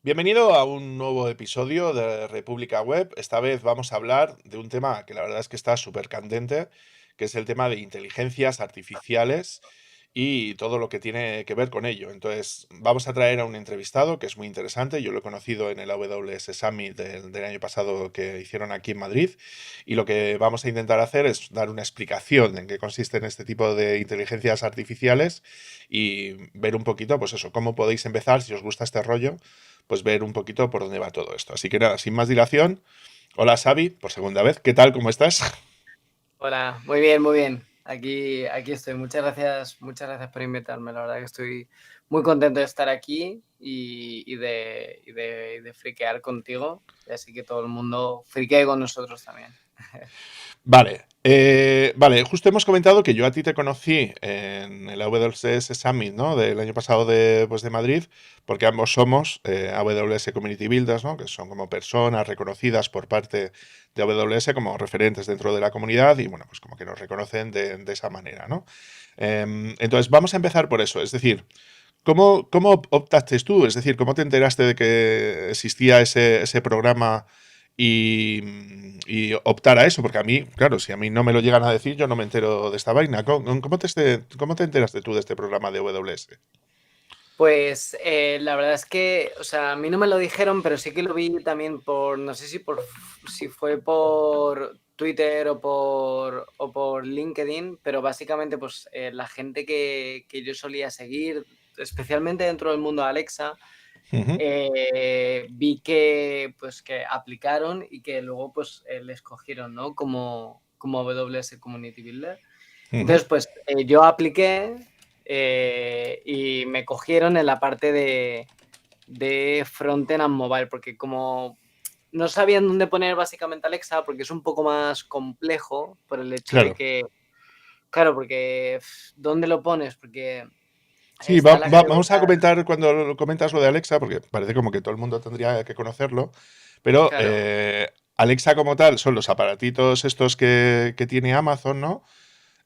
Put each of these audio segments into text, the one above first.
Bienvenido a un nuevo episodio de República Web. Esta vez vamos a hablar de un tema que la verdad es que está súper candente, que es el tema de inteligencias artificiales y todo lo que tiene que ver con ello. Entonces, vamos a traer a un entrevistado que es muy interesante. Yo lo he conocido en el AWS Summit del año pasado que hicieron aquí en Madrid. Y lo que vamos a intentar hacer es dar una explicación en qué consisten este tipo de inteligencias artificiales y ver un poquito, pues eso, cómo podéis empezar, si os gusta este rollo, pues ver un poquito por dónde va todo esto. Así que nada, sin más dilación, hola Xavi, por segunda vez, ¿qué tal? ¿Cómo estás? Hola, muy bien, muy bien. Aquí estoy. Muchas gracias por invitarme. La verdad que estoy muy contento de estar aquí y de friquear contigo. Y así que todo el mundo friquee con nosotros también. Vale, justo hemos comentado que yo a ti te conocí en el AWS Summit, ¿no? Del año pasado de Madrid, porque ambos somos AWS Community Builders, ¿no? Que son como personas reconocidas por parte de AWS como referentes dentro de la comunidad y bueno, pues como que nos reconocen de esa manera, ¿no? Entonces, vamos a empezar por eso, es decir, ¿cómo optaste tú? Es decir, ¿cómo te enteraste de que existía ese programa y optar a eso? Porque a mí, claro, si a mí no me lo llegan a decir, yo no me entero de esta vaina. ¿Cómo te enteraste tú de este programa de AWS? Pues la verdad es que, o sea, a mí no me lo dijeron, pero sí que lo vi también no sé si fue por Twitter o por LinkedIn, pero básicamente pues la gente que yo solía seguir, especialmente dentro del mundo de Alexa, Ujú, vi que aplicaron y que luego pues le escogieron, ¿no? Como AWS Community Builder. ujú. Entonces, pues yo apliqué y me cogieron en la parte de Frontend and Mobile, porque como no sabían dónde poner básicamente Alexa, porque es un poco más complejo por el hecho de Claro. que, claro, porque ¿dónde lo pones? Porque Sí, está la vamos a categoría, comentar cuando comentas lo de Alexa, porque parece como que todo el mundo tendría que conocerlo, pero claro, Alexa como tal son los aparatitos estos que tiene Amazon, ¿no?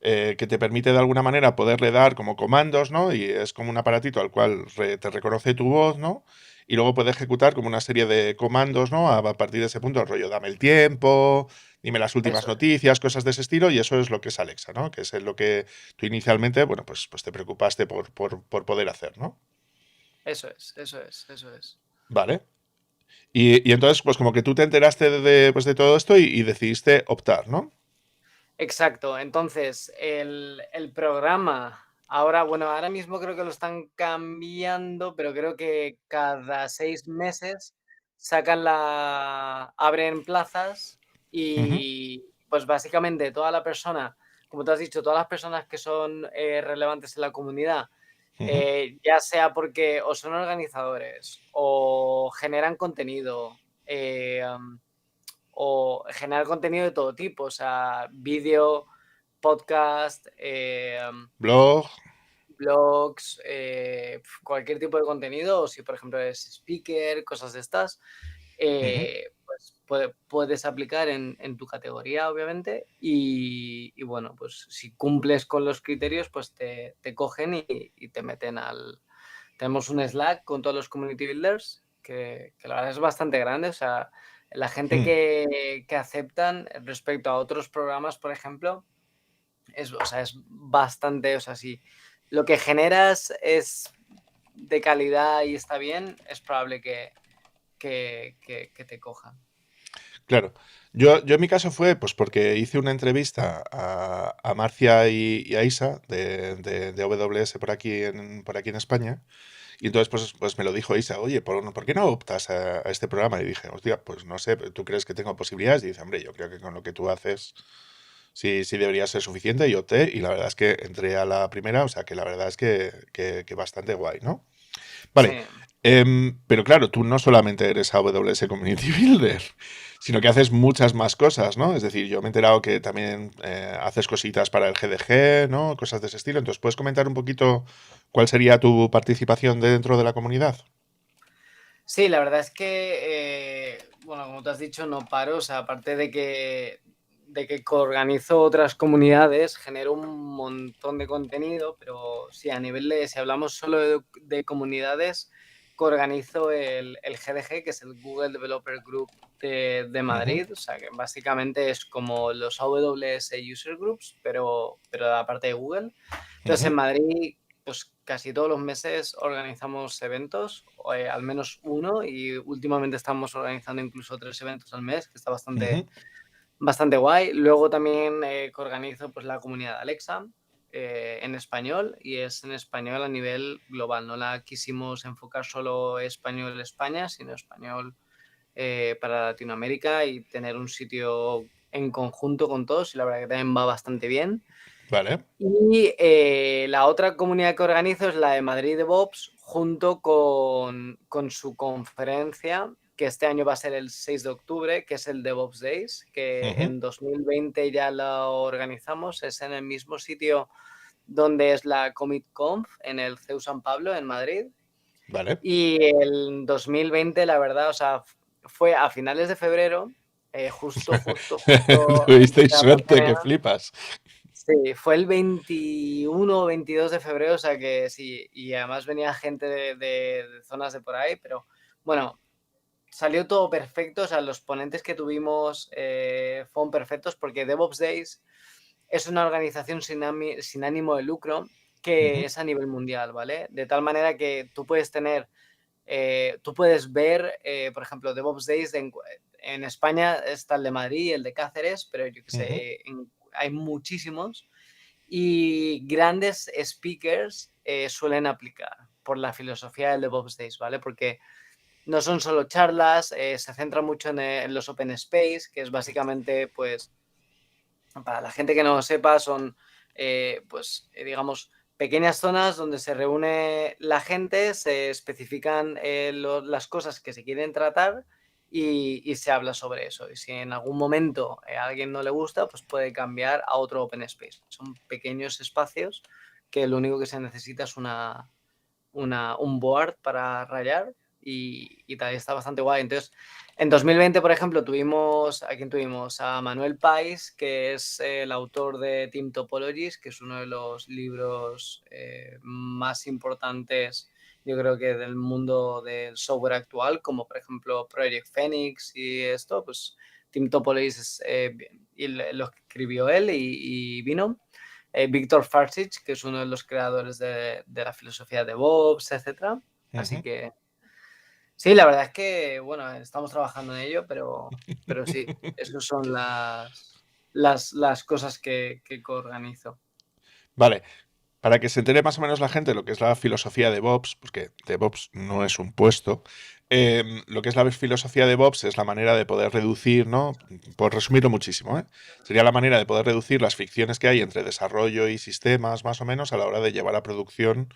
Que te permite de alguna manera poderle dar como comandos, ¿no? Y es como un aparatito al cual te reconoce tu voz, ¿no? Y luego puede ejecutar como una serie de comandos, ¿no? A partir de ese punto, el rollo, dame el tiempo, dime las últimas eso es. noticias, cosas de ese estilo, y eso es lo que es Alexa, ¿no? Que es lo que tú inicialmente, bueno, pues te preocupaste por poder hacer, ¿no? Eso es, eso es, eso es. Vale. Y entonces, pues como que tú te enteraste pues de todo esto y decidiste optar, ¿no? Exacto. Entonces, el programa, ahora, bueno, ahora mismo creo que lo están cambiando, pero creo que cada 6 meses abren plazas Ujú, y pues básicamente como tú has dicho, todas las personas que son relevantes en la comunidad, ujú. ya sea porque o son organizadores o generan contenido, o generar contenido de todo tipo, o sea, vídeo, podcast, Blog. blogs, cualquier tipo de contenido, o si por ejemplo eres speaker, cosas de estas, Ujú. pues puedes aplicar en tu categoría, obviamente, y bueno, pues si cumples con los criterios, pues te cogen y te meten al... Tenemos un Slack con todos los community builders, que la verdad es bastante grande, o sea, la gente Mm. que aceptan respecto a otros programas, por ejemplo, o sea, es bastante, o sea, si lo que generas es de calidad y está bien, es probable que te cojan. Claro, yo en mi caso fue pues porque hice una entrevista a Marcia y a Isa de AWS por aquí en España y entonces pues me lo dijo Isa, oye, ¿por qué no optas a este programa? Y dije, hostia, pues no sé, ¿tú crees que tengo posibilidades? Y dice, hombre, yo creo que con lo que tú haces sí debería ser suficiente y opté y la verdad es que entré a la primera, o sea que la verdad es que bastante guay, ¿no? Vale, Sí. pero claro, tú no solamente eres AWS Community Builder, sino que haces muchas más cosas, ¿no? Es decir, yo me he enterado que también haces cositas para el GDG, ¿no? Cosas de ese estilo. Entonces, ¿puedes comentar un poquito cuál sería tu participación dentro de la comunidad? Sí, la verdad es que, bueno, como tú has dicho, no paro. O sea, aparte de que coorganizo otras comunidades, genero un montón de contenido, pero sí, si hablamos solo de comunidades, coorganizo el GDG, que es el Google Developer Group de Madrid. O sea, que básicamente es como los AWS User Groups, pero de la parte de Google. Entonces, en Madrid, pues casi todos los meses organizamos eventos, al menos uno, y últimamente estamos organizando incluso 3 eventos al mes, que está bastante guay. Luego también coorganizo pues, la comunidad de Alexa en español, y es en español a nivel global. No la quisimos enfocar solo español España, sino español para Latinoamérica, y tener un sitio en conjunto con todos, y la verdad que también va bastante bien. Vale. Y la otra comunidad que organizo es la de Madrid DevOps, junto con su conferencia, que este año va a ser el 6 de octubre, que es el DevOps Days, que Ujú. en 2020 ya lo organizamos. Es en el mismo sitio donde es la Commit Conf, en el CEU San Pablo, en Madrid. Vale. Y el 2020, la verdad, o sea, fue a finales de febrero, justo antes Tuvisteis de la suerte pandemia. que flipas. Sí, fue el 21 o 22 de febrero, o sea que sí, y además venía gente de zonas de por ahí, pero bueno, salió todo perfecto. O sea, los ponentes que tuvimos fueron perfectos, porque DevOps Days es una organización sin ánimo de lucro, que Ujú. es a nivel mundial, ¿vale? De tal manera que tú puedes ver, por ejemplo, DevOps Days en España está el de Madrid y el de Cáceres, pero yo que Ujú. sé, hay muchísimos. Y grandes speakers suelen aplicar por la filosofía del DevOps Days, ¿vale? Porque no son solo charlas, se centra mucho en los open space, que es básicamente, pues, para la gente que no lo sepa, son, digamos, pequeñas zonas donde se reúne la gente, se especifican las cosas que se quieren tratar, y se habla sobre eso. Y si en algún momento a alguien no le gusta, pues puede cambiar a otro open space. Son pequeños espacios que lo único que se necesita es un board para rayar, y tal, está bastante guay. Entonces, en 2020, por ejemplo, ¿a quién tuvimos? A Manuel Pais, que es el autor de Team Topologies, que es uno de los libros más importantes, yo creo que del mundo del software actual, como por ejemplo Project Phoenix y esto. Pues Team Topologies lo escribió él, y vino. Víctor Farsic, que es uno de los creadores de la filosofía de DevOps, etc. Así Ujú. que sí, la verdad es que, bueno, estamos trabajando en ello, pero sí, esas son las cosas que coorganizo. Vale. Para que se entere más o menos la gente lo que es la filosofía de DevOps, porque DevOps no es un puesto, lo que es la filosofía de DevOps es la manera de poder reducir, ¿no? Por resumirlo muchísimo, ¿eh? Sería la manera de poder reducir las fricciones que hay entre desarrollo y sistemas, más o menos, a la hora de llevar a producción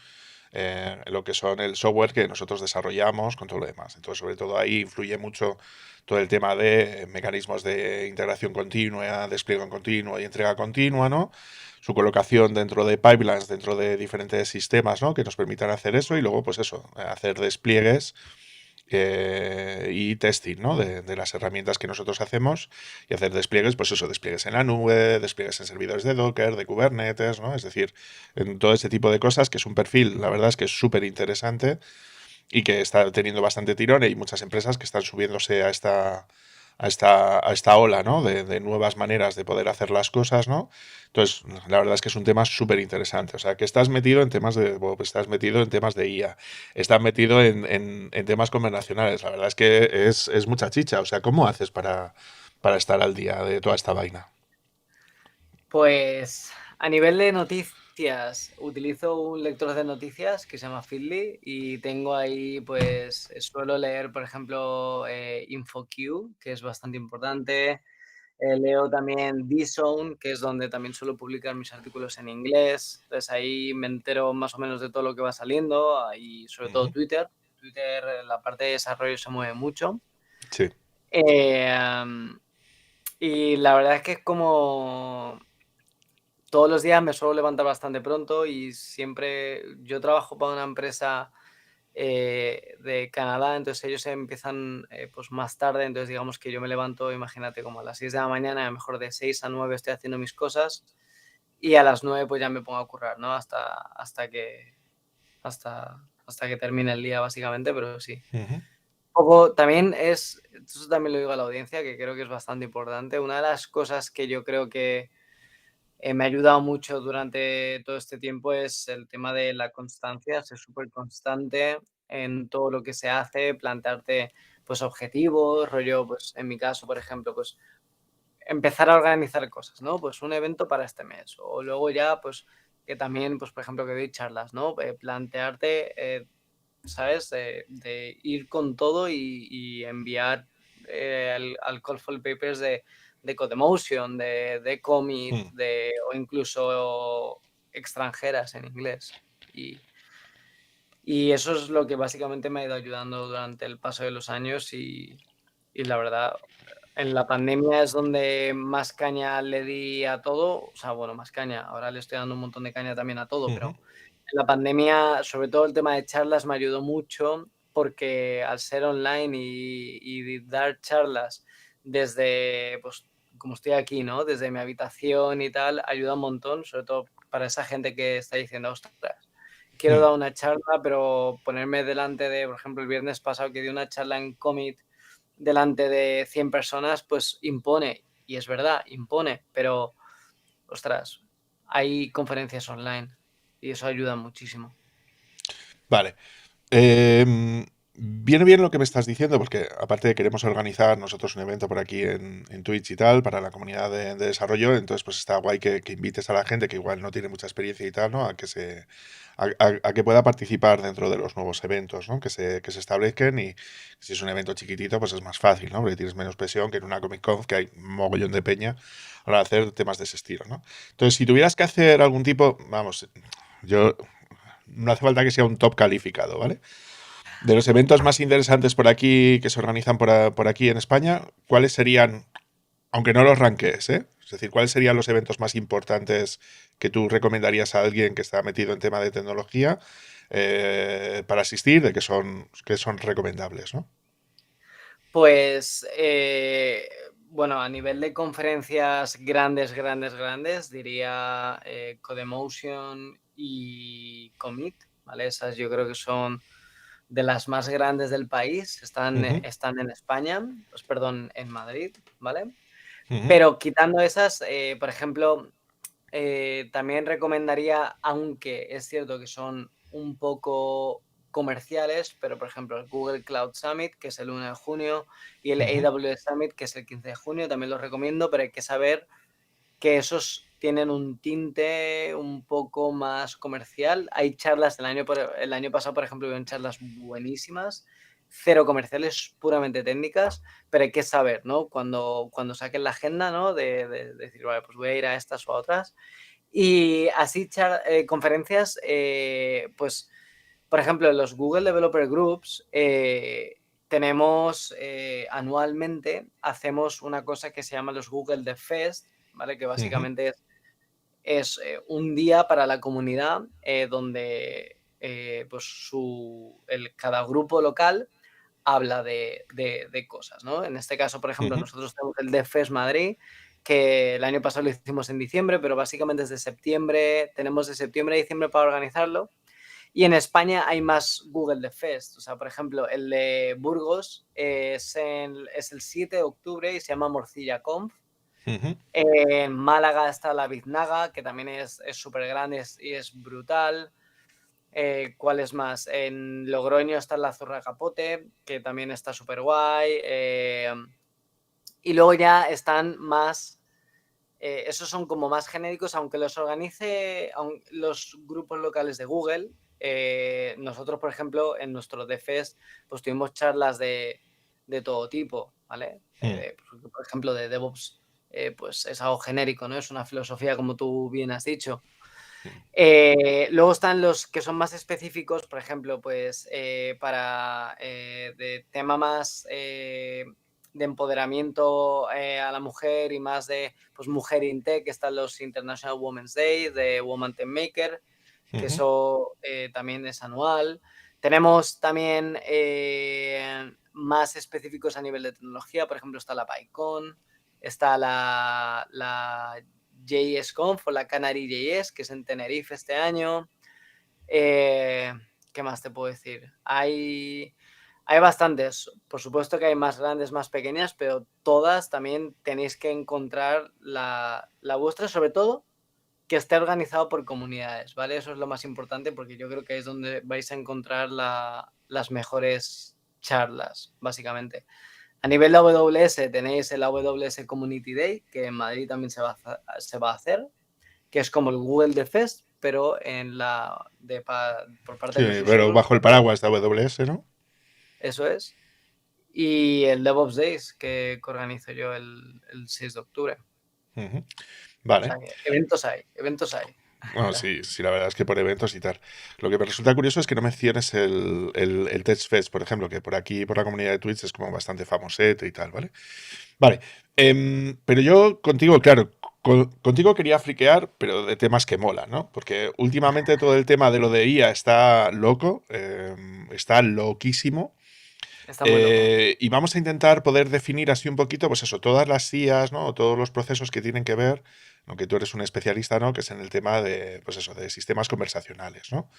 lo que son el software que nosotros desarrollamos con todo lo demás. Entonces, sobre todo ahí influye mucho todo el tema de mecanismos de integración continua, despliegue continuo y entrega continua, ¿no? Su colocación dentro de pipelines, dentro de diferentes sistemas, ¿no? Que nos permitan hacer eso, y luego, pues eso, hacer despliegues y testing, ¿no? De las herramientas que nosotros hacemos, y hacer despliegues, pues eso, despliegues en la nube, despliegues en servidores de Docker, de Kubernetes, ¿no? Es decir, en todo ese tipo de cosas, que es un perfil, la verdad es que es súper interesante y que está teniendo bastante tirón. Y hay muchas empresas que están subiéndose a esta ola, ¿no? De nuevas maneras de poder hacer las cosas, ¿no? Entonces, la verdad es que es un tema súper interesante. O sea, que estás metido en temas de DevOps, estás metido en temas de IA, estás metido en temas conversacionales. La verdad es que es mucha chicha. O sea, ¿cómo haces para estar al día de toda esta vaina? Pues a nivel de noticias, utilizo un lector de noticias que se llama Feedly, y tengo ahí, pues suelo leer, por ejemplo, InfoQ, que es bastante importante. Leo también DZone, que es donde también suelo publicar mis artículos en inglés. Entonces ahí me entero más o menos de todo lo que va saliendo, y sobre todo Ujú. Twitter. Twitter, la parte de desarrollo se mueve mucho. Sí. Eh, y la verdad es que es como todos los días me suelo levantar bastante pronto, y siempre yo trabajo para una empresa de Canadá. Entonces ellos empiezan pues más tarde. Entonces digamos que yo me levanto, imagínate, como a las 6 de la mañana, a lo mejor de 6 a 9 estoy haciendo mis cosas, y a las 9 pues ya me pongo a currar, ¿no? Hasta hasta que termine el día, básicamente, pero sí. Ujú, Poco, también es, eso también lo digo a la audiencia, que creo que es bastante importante. Una de las cosas que yo creo que me ha ayudado mucho durante todo este tiempo es el tema de la constancia, ser súper constante en todo lo que se hace, plantearte pues objetivos, rollo, pues en mi caso, por ejemplo, pues empezar a organizar cosas, ¿no? Pues un evento para este mes. O luego ya, pues, que también, pues, por ejemplo, que doy charlas, ¿no? Plantearte, ¿sabes? De ir con todo y enviar al Call for Papers de Codemotion, de Commit, mm. o incluso extranjeras en inglés. Y eso es lo que básicamente me ha ido ayudando durante el paso de los años y la verdad, en la pandemia es donde más caña le di a todo, o sea, bueno, más caña, ahora le estoy dando un montón de caña también a todo, Ujú, pero en la pandemia, sobre todo el tema de charlas me ayudó mucho porque al ser online y dar charlas desde, pues, como estoy aquí, ¿no? Desde mi habitación y tal, ayuda un montón, sobre todo para esa gente que está diciendo, ostras, quiero mm. dar una charla, pero ponerme delante de, por ejemplo, el viernes pasado que di una charla en Commit delante de 100 personas, pues impone, y es verdad, impone, pero, ostras, hay conferencias online y eso ayuda muchísimo. Vale. Viene bien lo que me estás diciendo, porque aparte de queremos organizar nosotros un evento por aquí en Twitch y tal, para la comunidad de desarrollo, entonces pues está guay que invites a la gente que igual no tiene mucha experiencia y tal, ¿no? A que pueda participar dentro de los nuevos eventos, ¿no? Que se establezcan y si es un evento chiquitito, pues es más fácil, ¿no? Porque tienes menos presión que en una Comic Con que hay un mogollón de peña para hacer temas de ese estilo, ¿no? Entonces, si tuvieras que hacer algún tipo, vamos, yo no hace falta que sea un top calificado, ¿vale? De los eventos más interesantes por aquí que se organizan por aquí en España, ¿cuáles serían, aunque no los ranques, ¿eh? Es decir, ¿cuáles serían los eventos más importantes que tú recomendarías a alguien que está metido en tema de tecnología para asistir, de que son recomendables, ¿no? Pues, bueno, a nivel de conferencias grandes, grandes, grandes, diría Codemotion y Commit, ¿vale? Esas yo creo que son de las más grandes del país, Ujú, están en España, pues perdón, en Madrid, ¿vale? ujú, Pero quitando esas, por ejemplo, también recomendaría, aunque es cierto que son un poco comerciales, pero por ejemplo el Google Cloud Summit, que es el 1 de junio, y el ujú, AWS Summit, que es el 15 de junio, también los recomiendo, pero hay que saber que esos tienen un tinte un poco más comercial. Hay charlas, el año pasado, por ejemplo, hubieron charlas buenísimas, cero comerciales, puramente técnicas, pero hay que saber, ¿no? Cuando saquen la agenda, ¿no? De decir, vale, pues voy a ir a estas o a otras. Y así, conferencias, pues, por ejemplo, en los Google Developer Groups, tenemos anualmente, hacemos una cosa que se llama los Google Dev Fest, ¿vale? Que ujú, básicamente es un día para la comunidad donde pues cada grupo local habla de cosas, ¿no? En este caso, por ejemplo, ujú, nosotros tenemos el DevFest Madrid, que el año pasado lo hicimos en diciembre, pero básicamente desde septiembre, tenemos de septiembre a diciembre para organizarlo. Y en España hay más Google DevFest. O sea, por ejemplo, el de Burgos es el 7 de octubre y se llama Morcilla Conf. ujú, En Málaga está la Biznaga, que también es súper grande y es brutal. ¿Cuál es más? En Logroño está la Zorra Capote, que también está súper guay. Y luego ya están más, esos son como más genéricos, aunque los organice los grupos locales de Google. Nosotros, por ejemplo, en nuestro DFest, pues tuvimos charlas de todo tipo, ¿vale? mm, Por ejemplo, de DevOps, pues es algo genérico, ¿no? Es una filosofía, como tú bien has dicho. Luego están los que son más específicos, por ejemplo, pues para de tema más de empoderamiento a la mujer y más de pues, mujer in tech, están los International Women's Day de Woman Tech Maker, que ujú, eso también es anual. Tenemos también más específicos a nivel de tecnología, por ejemplo, está la PyCon, está la JSConf o la Canary JS, que es en Tenerife este año. Eh, ¿qué más te puedo decir? Hay bastantes. Por supuesto que hay más grandes, más pequeñas, pero todas también tenéis que encontrar la vuestra, sobre todo que esté organizado por comunidades, ¿vale? Eso es lo más importante porque yo creo que es donde vais a encontrar las mejores charlas, básicamente. A nivel de AWS tenéis el AWS Community Day, que en Madrid también se va a hacer, que es como el Google de Fest, pero por parte Sí, de los pero usuarios. bajo el paraguas de AWS, ¿no? Eso es. Y el DevOps Days, que organizo yo el 6 de octubre. Ujú. O Vale. sea que eventos hay, eventos hay. Bueno, sí, sí, la verdad es que por eventos y tal. Lo que me resulta curioso es que no menciones el Tech Fest, por ejemplo, que por aquí, por la comunidad de Twitch, es como bastante famosete y tal, ¿vale? Vale. Pero yo contigo, claro, contigo quería friquear, pero de temas que molan, ¿no? Porque últimamente todo el tema de lo de IA está loco, está loquísimo. Está muy loco. Y vamos a intentar poder definir así un poquito, pues eso, todas las IAs, ¿no? O todos los procesos que tienen que ver, aunque tú eres un especialista, ¿no? Que es en el tema de, pues eso, de sistemas conversacionales, ¿no?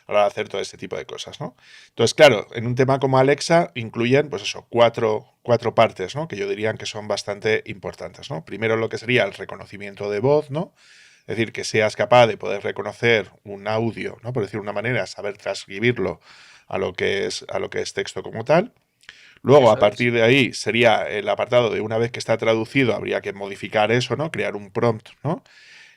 A la hora de hacer todo este tipo de cosas, ¿no? Entonces, claro, en un tema como Alexa incluyen, pues eso, cuatro partes, ¿no? Que yo diría que son bastante importantes, ¿no? Primero lo que sería el reconocimiento de voz, ¿no? Es decir, que seas capaz de poder reconocer un audio, ¿no? Por decir una manera, saber transcribirlo a lo que es texto como tal. Luego, a Eso es. partir de ahí, sería el apartado de una vez que está traducido, habría que modificar eso, ¿no? Crear un prompt, ¿no?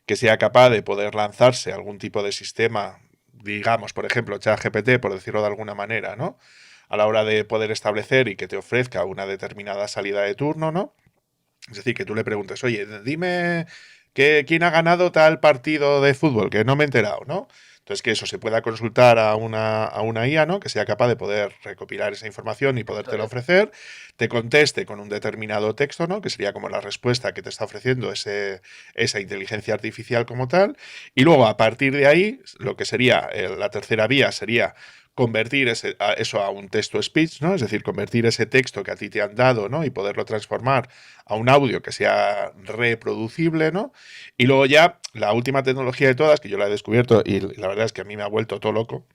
Que sea capaz de poder lanzarse a algún tipo de sistema, digamos, por ejemplo, ChatGPT, por decirlo de alguna manera, ¿no? A la hora de poder establecer y que te ofrezca una determinada salida de turno, ¿no? Es decir, que tú le preguntes, oye, dime quién ha ganado tal partido de fútbol, que no me he enterado, ¿no? Entonces, que eso se pueda consultar a una IA, ¿no? Que sea capaz de poder recopilar esa información y Eso podértela es. ofrecer, te conteste con un determinado texto, ¿no? Que sería como la respuesta que te está ofreciendo esa inteligencia artificial como tal. Y luego, a partir de ahí, lo que sería la tercera vía sería convertir eso a un texto-speech, ¿no? Es decir, convertir ese texto que a ti te han dado, ¿no? Y poderlo transformar a un audio que sea reproducible, ¿no? Y luego ya la última tecnología de todas, que yo la he descubierto y la verdad es que a mí me ha vuelto todo loco,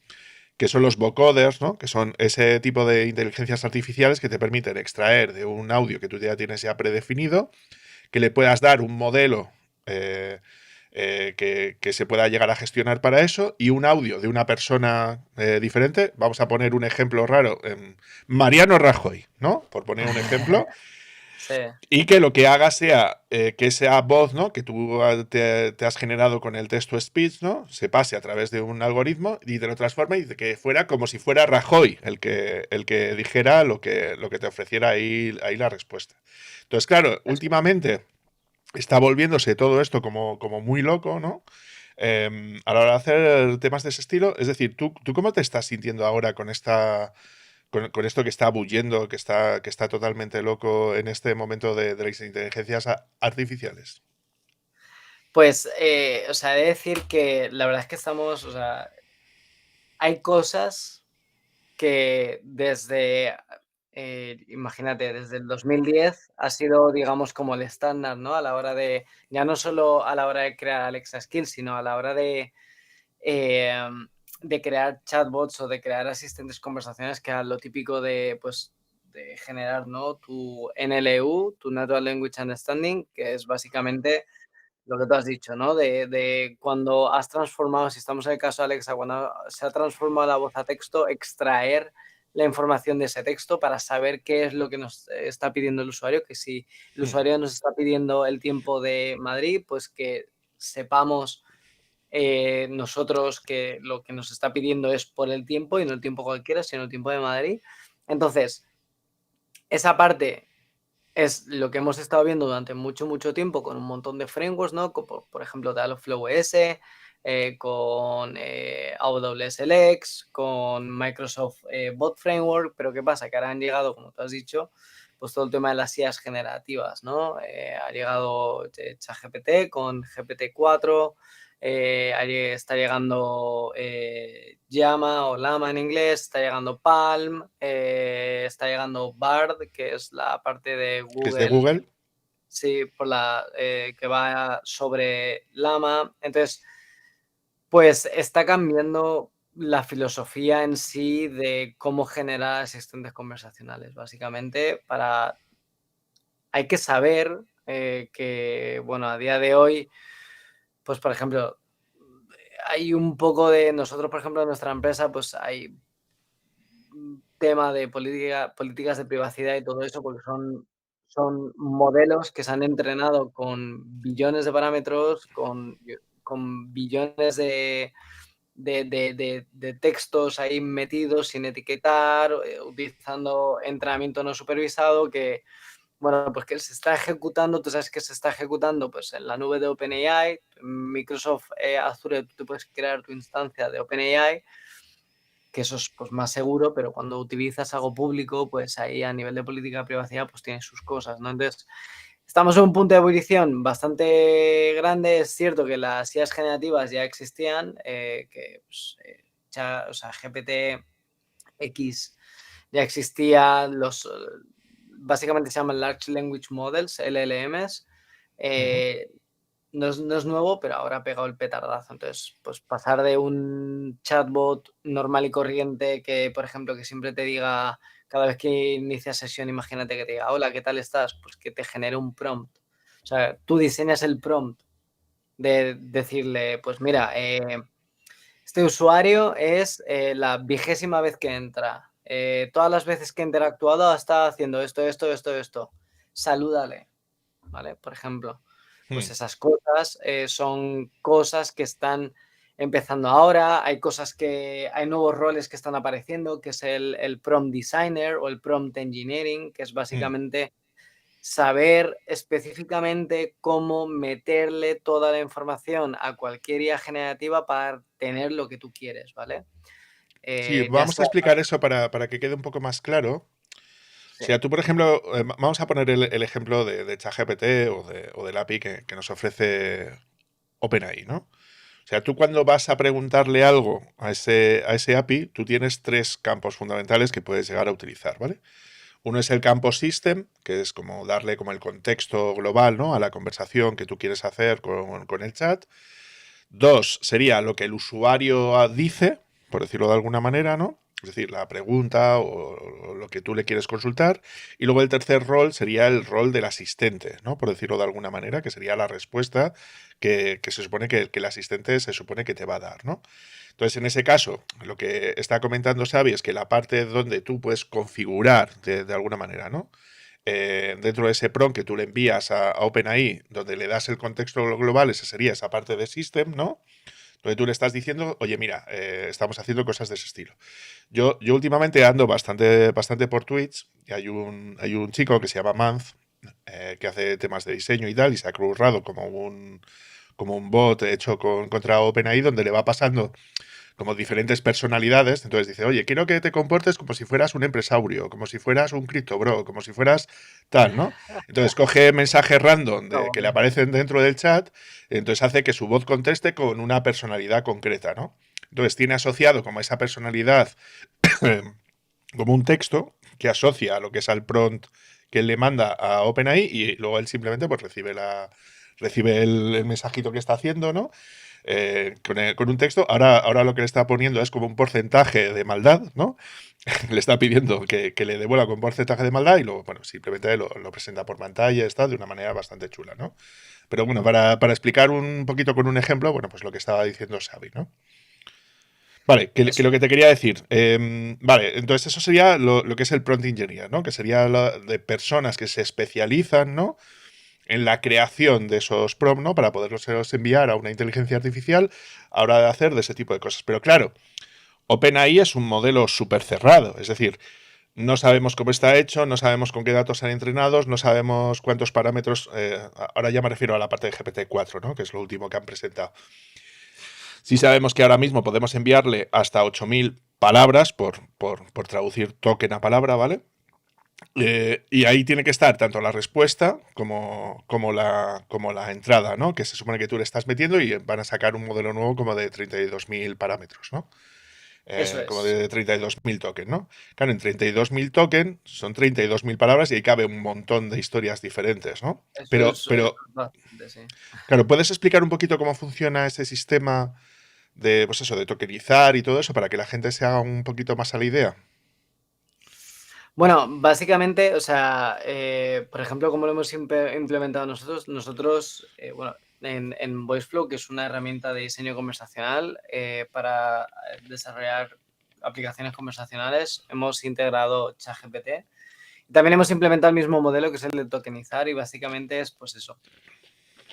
que son los vocoders, ¿no? Que son ese tipo de inteligencias artificiales que te permiten extraer de un audio que tú ya tienes ya predefinido, que le puedas dar un modelo que se pueda llegar a gestionar para eso y un audio de una persona diferente. Vamos a poner un ejemplo raro. Mariano Rajoy, ¿no? Por poner un ejemplo. Sí, Y que lo que haga sea que esa voz, ¿no? Que tú te has generado con el texto speech, ¿no? Se pase a través de un algoritmo y te lo transforme y que fuera como si fuera Rajoy el que dijera lo que te ofreciera ahí la respuesta. Entonces, claro, eso. últimamente está volviéndose todo esto como muy loco, ¿no? A la hora de hacer temas de ese estilo, es decir, ¿tú cómo te estás sintiendo ahora con con esto que está bulliendo, que está totalmente loco en este momento de las inteligencias artificiales? Pues, o sea, he de decir que la verdad es que estamos, o sea, hay cosas que desde, imagínate, desde el 2010 ha sido, digamos, como el estándar, ¿no? A la hora de, ya no solo a la hora de crear Alexa Skills, sino a la hora de crear chatbots o de crear asistentes conversacionales, que era lo típico de, pues, de generar, ¿no? Tu NLU, tu Natural Language Understanding, que es básicamente lo que tú has dicho, ¿no? De cuando has transformado, si estamos en el caso de Alexa, cuando se ha transformado la voz a texto, extraer la información de ese texto para saber qué es lo que nos está pidiendo el usuario, que si el Hmm. usuario nos está pidiendo el tiempo de Madrid, pues que sepamos nosotros que lo que nos está pidiendo es por el tiempo y no el tiempo cualquiera, sino el tiempo de Madrid. Entonces, esa parte es lo que hemos estado viendo durante mucho, mucho tiempo con un montón de frameworks, ¿no? Como por ejemplo, Dialogflow ES, con AWS Lex, con Microsoft Bot Framework, pero ¿qué pasa? Que ahora han llegado, como tú has dicho, pues todo el tema de las IAs generativas, ¿no? Ha llegado ChatGPT con GPT-4, está llegando Llama o Llama en inglés, está llegando Palm, está llegando Bard, que es la parte de Que es de Google, Google. sí, que va sobre Llama. Entonces, pues está cambiando la filosofía en sí de cómo generar asistentes conversacionales. Básicamente, hay que saber que, bueno, a día de hoy, pues por ejemplo, hay un poco de nosotros, por ejemplo, en nuestra empresa, pues hay un tema de políticas de privacidad y todo eso, porque son modelos que se han entrenado con billones de parámetros, con billones de textos ahí metidos sin etiquetar, utilizando entrenamiento no supervisado que, bueno, pues que se está ejecutando, tú sabes que se está ejecutando pues en la nube de OpenAI, Microsoft Azure, tú puedes crear tu instancia de OpenAI, que eso es pues más seguro, pero cuando utilizas algo público, pues ahí a nivel de política de privacidad pues tiene sus cosas, ¿no? Entonces, estamos en un punto de ebullición bastante grande. Es cierto que las IAs generativas ya existían, que pues, o sea, GPT-X ya existía, básicamente se llaman Large Language Models, LLMs. Ujú. No es nuevo, pero ahora ha pegado el petardazo. Entonces, pues pasar de un chatbot normal y corriente que, por ejemplo, que siempre te diga, cada vez que inicia sesión, imagínate que te diga, hola, ¿qué tal estás? Pues que te genere un prompt. O sea, tú diseñas el prompt de decirle, pues mira, este usuario es la 20ª vez que entra. Todas las veces que ha interactuado está haciendo esto, esto, esto, esto. Salúdale, ¿vale? Por ejemplo, pues Mm. esas cosas son cosas que están empezando ahora. Hay nuevos roles que están apareciendo, que es el prompt designer o el prompt engineering, que es Mm. básicamente saber específicamente cómo meterle toda la información a cualquier IA generativa para tener lo que tú quieres, ¿vale? Sí, Ya vamos a sea, explicar eso para que quede un poco más claro. O sí, sea, tú, por ejemplo, vamos a poner el ejemplo de ChatGPT o del API que nos ofrece OpenAI, ¿no? O sea, tú cuando vas a preguntarle algo a ese API, tú tienes tres campos fundamentales que puedes llegar a utilizar, ¿vale? Uno es el campo system, que es como darle como el contexto global, ¿no? A la conversación que tú quieres hacer con el chat. Dos, sería lo que el usuario dice, por decirlo de alguna manera, ¿no? Es decir, la pregunta o lo que tú le quieres consultar. Y luego el tercer rol sería el rol del asistente, ¿no? Por decirlo de alguna manera, que sería la respuesta que se supone que el asistente se supone que te va a dar, ¿no? Entonces, en ese caso, lo que está comentando Xavi es que la parte donde tú puedes configurar de alguna manera, ¿no? Dentro de ese prompt que tú le envías a OpenAI, donde le das el contexto global, esa sería esa parte de system, ¿no? Donde tú le estás diciendo, oye, mira, estamos haciendo cosas de ese estilo. Yo últimamente ando bastante por Twitch y hay un chico que se llama Manz, que hace temas de diseño y tal, y se ha currado como un bot hecho contra OpenAI, donde le va pasando como diferentes personalidades. Entonces dice, oye, quiero que te comportes como si fueras un empresario, como si fueras un cripto bro, como si fueras tal, ¿no? Entonces coge mensajes random está que le bueno. aparecen dentro del chat, entonces hace que su voz conteste con una personalidad concreta, ¿no? Entonces tiene asociado como esa personalidad como un texto que asocia a lo que es al prompt que él le manda a OpenAI y luego él simplemente pues recibe el mensajito que está haciendo, ¿no? Con un texto. Ahora lo que le está poniendo es como un porcentaje de maldad, ¿no? Le está pidiendo que le devuelva con un porcentaje de maldad y luego, bueno, simplemente lo presenta por pantalla, está de una manera bastante chula, ¿no? Pero bueno, para explicar un poquito con un ejemplo, bueno, pues lo que estaba diciendo Xavi, ¿no? Vale, que Eso. lo que te quería decir. Vale, entonces eso sería lo que es el prompt engineer, ¿no? Que sería de personas que se especializan, ¿no? En la creación de esos prompts, ¿no? Para poderlos enviar a una inteligencia artificial a hora de hacer de ese tipo de cosas. Pero claro, OpenAI es un modelo súper cerrado, es decir, no sabemos cómo está hecho, no sabemos con qué datos han entrenados, no sabemos cuántos parámetros, ahora ya me refiero a la parte de GPT-4, ¿no? Que es lo último que han presentado. Sí sabemos que ahora mismo podemos enviarle hasta 8.000 palabras por traducir token a palabra, ¿vale? Y ahí tiene que estar tanto la respuesta como la entrada, ¿no? Que se supone que tú le estás metiendo y van a sacar un modelo nuevo como de 32.000 parámetros, ¿no? Eso Como es. de 32.000 tokens, ¿no? Claro, en 32.000 tokens son 32.000 palabras y ahí cabe un montón de historias diferentes, ¿no? Eso es Pero bastante, sí. claro, ¿puedes explicar un poquito cómo funciona ese sistema pues eso, de tokenizar y todo eso para que la gente se haga un poquito más a la idea? Bueno, básicamente, o sea, por ejemplo, como lo hemos implementado nosotros, bueno, en VoiceFlow, que es una herramienta de diseño conversacional para desarrollar aplicaciones conversacionales, hemos integrado ChatGPT. También hemos implementado el mismo modelo, que es el de tokenizar, y básicamente es, pues eso.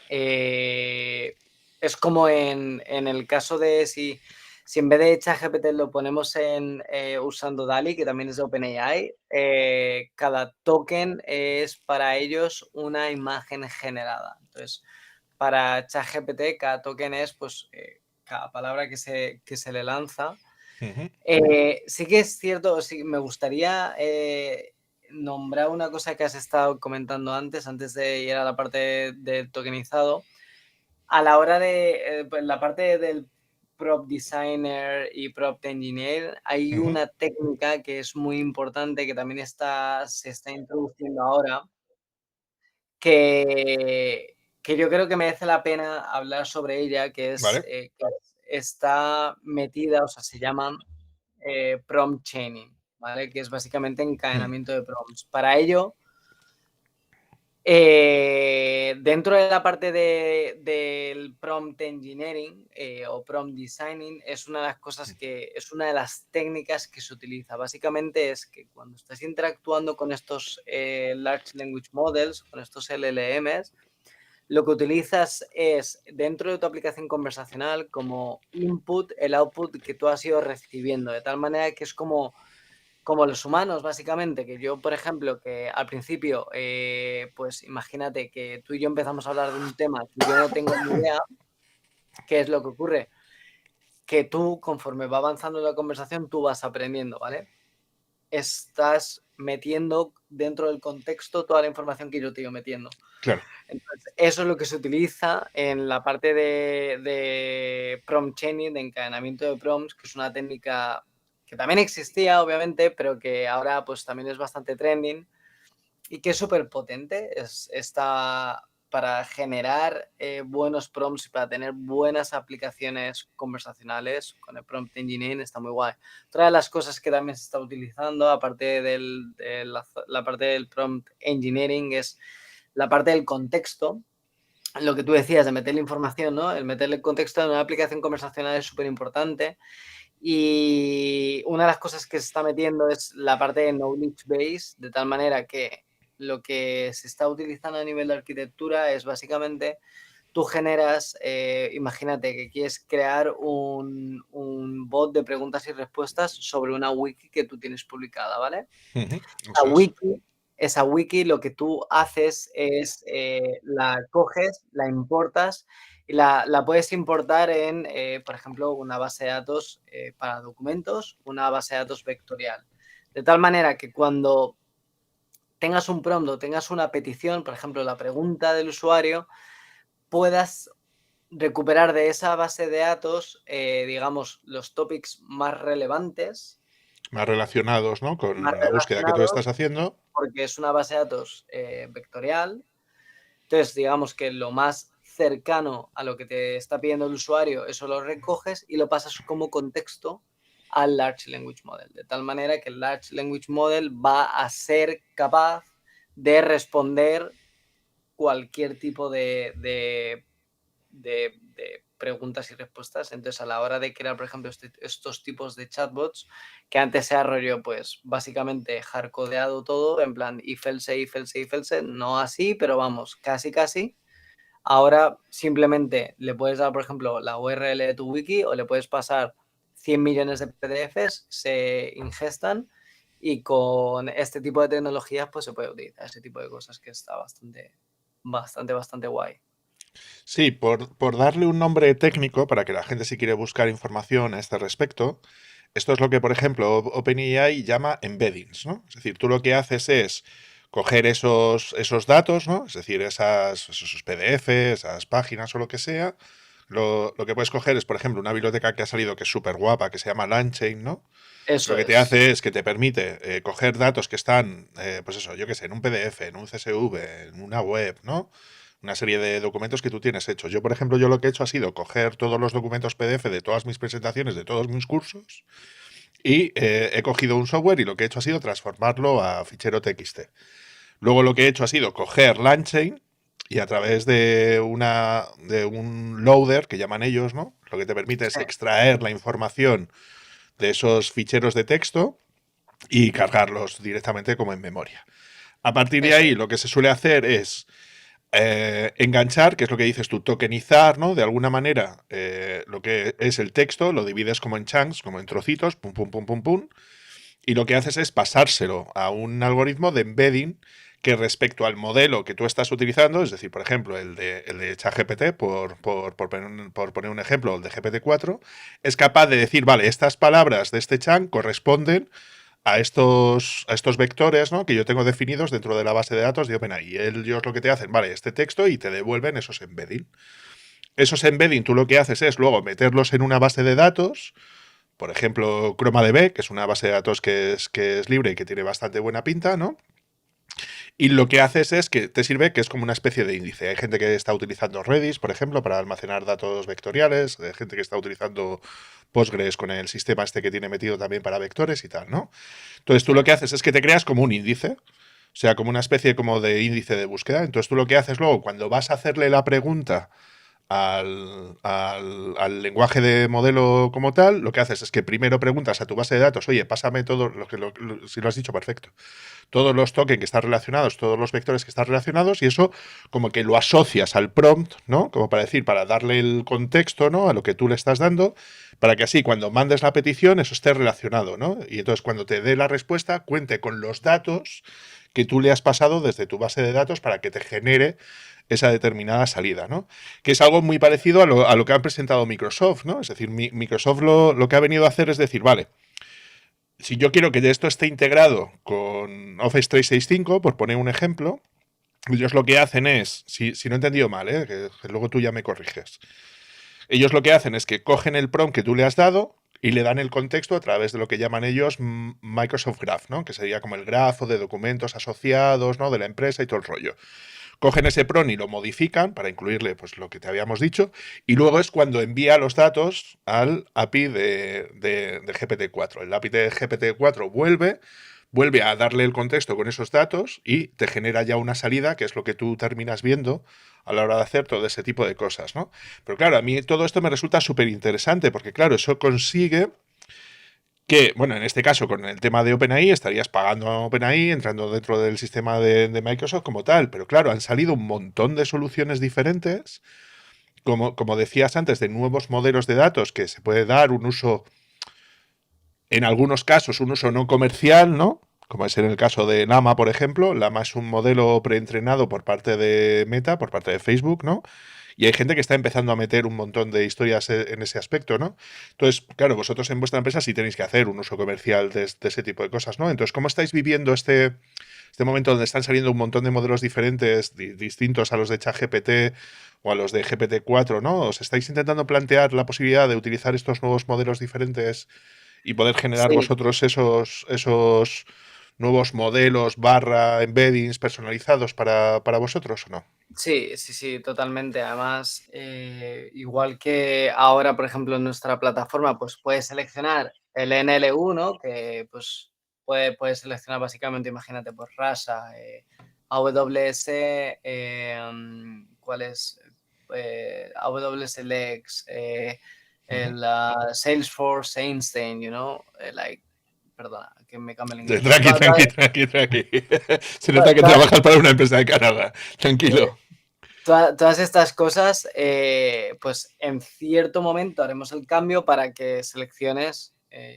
Es como en el caso de si en vez de ChatGPT lo ponemos usando DALL-E, que también es de OpenAI, cada token es para ellos una imagen generada. Entonces, para ChatGPT, cada token es pues cada palabra que se le lanza. Ujú. Sí que es cierto, sí, me gustaría nombrar una cosa que has estado comentando antes de ir a la parte del tokenizado. A la hora de pues, la parte del prompt designer y prompt engineer, hay Ujú. una técnica que es muy importante, que también se está introduciendo ahora, que yo creo que merece la pena hablar sobre ella, Vale. que está metida, o sea, se llama prompt chaining, ¿vale? Que es básicamente Mm. encadenamiento de prompts. Para ello, dentro de la parte del prompt engineering o prompt designing, es una de las cosas es una de las técnicas que se utiliza. Básicamente es que cuando estás interactuando con estos Large Language Models, con estos LLMs, lo que utilizas es dentro de tu aplicación conversacional como input el output que tú has ido recibiendo, de tal manera que es como los humanos, básicamente, que yo, por ejemplo, que al principio, pues imagínate que tú y yo empezamos a hablar de un tema que yo no tengo ni idea, ¿qué es lo que ocurre? Que tú, conforme va avanzando la conversación, tú vas aprendiendo, ¿vale? Estás metiendo dentro del contexto toda la información que yo te he ido metiendo. Claro. Entonces, eso es lo que se utiliza en la parte de prompt chaining, de encadenamiento de prompts, que es una técnica que también existía, obviamente, pero que ahora pues también es bastante trending y que es súper potente. Está para generar buenos prompts y para tener buenas aplicaciones conversacionales con el prompt engineering está muy guay. Otra de las cosas que también se está utilizando, aparte de la parte del prompt engineering, es la parte del contexto. Lo que tú decías de meterle información, ¿no? El meterle contexto en una aplicación conversacional es súper importante. Y una de las cosas que se está metiendo es la parte de knowledge base, de tal manera que lo que se está utilizando a nivel de arquitectura es básicamente tú generas, imagínate que quieres crear un bot de preguntas y respuestas sobre una wiki que tú tienes publicada, ¿vale? Ujú. La Eso es. wiki, esa wiki lo que tú haces es la coges, la importas y la puedes importar en, por ejemplo, una base de datos para documentos, una base de datos vectorial. De tal manera que cuando tengas un prompt o tengas una petición, por ejemplo, la pregunta del usuario, puedas recuperar de esa base de datos, digamos, los topics más relevantes, Más relacionados, ¿no? más Con la búsqueda que tú relacionados, estás haciendo. porque es una base de datos vectorial. Entonces, digamos que lo más cercano a lo que te está pidiendo el usuario, eso lo recoges y lo pasas como contexto al Large Language Model, de tal manera que el Large Language Model va a ser capaz de responder cualquier tipo de preguntas y respuestas. Entonces, a la hora de crear, por ejemplo, estos tipos de chatbots, que antes era rollo, pues básicamente hardcodeado todo, en plan if else, if else, if else, no así, pero vamos, casi, casi. Ahora simplemente le puedes dar, por ejemplo, la URL de tu wiki o le puedes pasar 100 millones de PDFs, se ingestan y con este tipo de tecnologías pues se puede utilizar ese tipo de cosas que está bastante guay. Sí, por darle un nombre técnico para que la gente si quiere buscar información a este respecto, esto es lo que, por ejemplo, OpenAI llama embeddings, ¿no? Es decir, tú lo que haces es coger esos datos, ¿no? Es decir, esos PDF, esas páginas o lo que sea. Lo que puedes coger es, por ejemplo, una biblioteca que ha salido que es súper guapa, que se llama LangChain, ¿no? Lo Eso que te es. hace es que te permite coger datos que están, pues eso, yo qué sé, en un PDF, en un CSV, en una web, ¿no? una serie de documentos que tú tienes hechos. Yo, por ejemplo, yo lo que he hecho ha sido coger todos los documentos PDF de todas mis presentaciones, de todos mis cursos, y he cogido un software y lo que he hecho ha sido transformarlo a fichero TXT. Luego lo que he hecho ha sido coger LangChain y a través de un loader que llaman ellos, ¿no? Lo que te permite es Sí, extraer la información de esos ficheros de texto y cargarlos directamente como en memoria. A partir de eso ahí, es. lo que se suele hacer es enganchar, que es lo que dices tú, tokenizar, ¿no? De alguna manera, lo que es el texto, lo divides como en chunks, como en trocitos, pum, pum, pum, pum, pum, y lo que haces es pasárselo a un algoritmo de embedding que respecto al modelo que tú estás utilizando, es decir, por ejemplo, el de ChatGPT, por poner un ejemplo, el de GPT-4, es capaz de decir, vale, estas palabras de este chunk corresponden a estos vectores, ¿no? Que yo tengo definidos dentro de la base de datos de OpenAI. Y ellos lo que te hacen, vale, este texto y te devuelven esos embedding. Esos embedding tú lo que haces es luego meterlos en una base de datos, por ejemplo, ChromaDB, que es una base de datos que es libre y que tiene bastante buena pinta, ¿no? Y lo que haces es que te sirve que es como una especie de índice. Hay gente que está utilizando Redis, por ejemplo, para almacenar datos vectoriales, hay gente que está utilizando Postgres con el sistema este que tiene metido también para vectores y tal, ¿no? Entonces tú Sí, lo que haces es que te creas como un índice, o sea, como una especie como de índice de búsqueda. Entonces tú lo que haces luego, cuando vas a hacerle la pregunta al lenguaje de modelo como tal, lo que haces es que primero preguntas a tu base de datos, oye, pásame todo si lo has dicho perfecto, todos los tokens que están relacionados, todos los vectores que están relacionados, y eso como que lo asocias al prompt, ¿no? Como para decir, para darle el contexto, ¿no? A lo que tú le estás dando, para que así cuando mandes la petición eso esté relacionado, ¿no? Y entonces cuando te dé la respuesta, cuente con los datos que tú le has pasado desde tu base de datos para que te genere esa determinada salida, ¿no? Que es algo muy parecido a lo que han presentado Microsoft, ¿no? Es decir, Microsoft lo que ha venido a hacer es decir, vale, si yo quiero que esto esté integrado con Office 365, por poner un ejemplo, ellos lo que hacen es, si no he entendido mal, que luego tú ya me corriges, ellos lo que hacen es que cogen el prompt que tú le has dado y le dan el contexto a través de lo que llaman ellos Microsoft Graph, ¿no? Que sería como el grafo de documentos asociados, ¿no? De la empresa y todo el rollo. Cogen ese PRON y lo modifican para incluirle pues, lo que te habíamos dicho, y luego es cuando envía los datos al API de GPT-4. El API de GPT-4 vuelve a darle el contexto con esos datos y te genera ya una salida, que es lo que tú terminas viendo a la hora de hacer todo ese tipo de cosas, ¿no? Pero claro, a mí todo esto me resulta súper interesante, porque claro, eso consigue que, bueno, en este caso con el tema de OpenAI estarías pagando a OpenAI, entrando dentro del sistema de Microsoft como tal, pero claro, han salido un montón de soluciones diferentes, como decías antes, de nuevos modelos de datos que se puede dar un uso, en algunos casos, un uso no comercial, ¿no? Como es en el caso de Llama, por ejemplo. Llama es un modelo preentrenado por parte de Meta, por parte de Facebook, ¿no? Y hay gente que está empezando a meter un montón de historias en ese aspecto, ¿no? Entonces, claro, vosotros en vuestra empresa sí tenéis que hacer un uso comercial de ese tipo de cosas, ¿no? Entonces, ¿cómo estáis viviendo este momento donde están saliendo un montón de modelos diferentes, distintos a los de ChatGPT o a los de GPT-4, ¿no? ¿Os estáis intentando plantear la posibilidad de utilizar estos nuevos modelos diferentes y poder generar sí, vosotros esos nuevos modelos barra embeddings personalizados para vosotros o no? sí, sí, sí, totalmente. Además, igual que ahora, por ejemplo, en nuestra plataforma, pues puedes seleccionar el NLU, ¿no? Que pues puedes seleccionar básicamente, imagínate, pues RASA, AWS, ¿cuál es? AWS Lex, Ujú. Salesforce, Einstein, like, perdona, que me cambia el inglés. Tranqui, tranqui, tranqui, tranqui. Se nota Toda- que toda- trabajas para una empresa de Canadá. Tranquilo. todas estas cosas, pues en cierto momento haremos el cambio para que selecciones,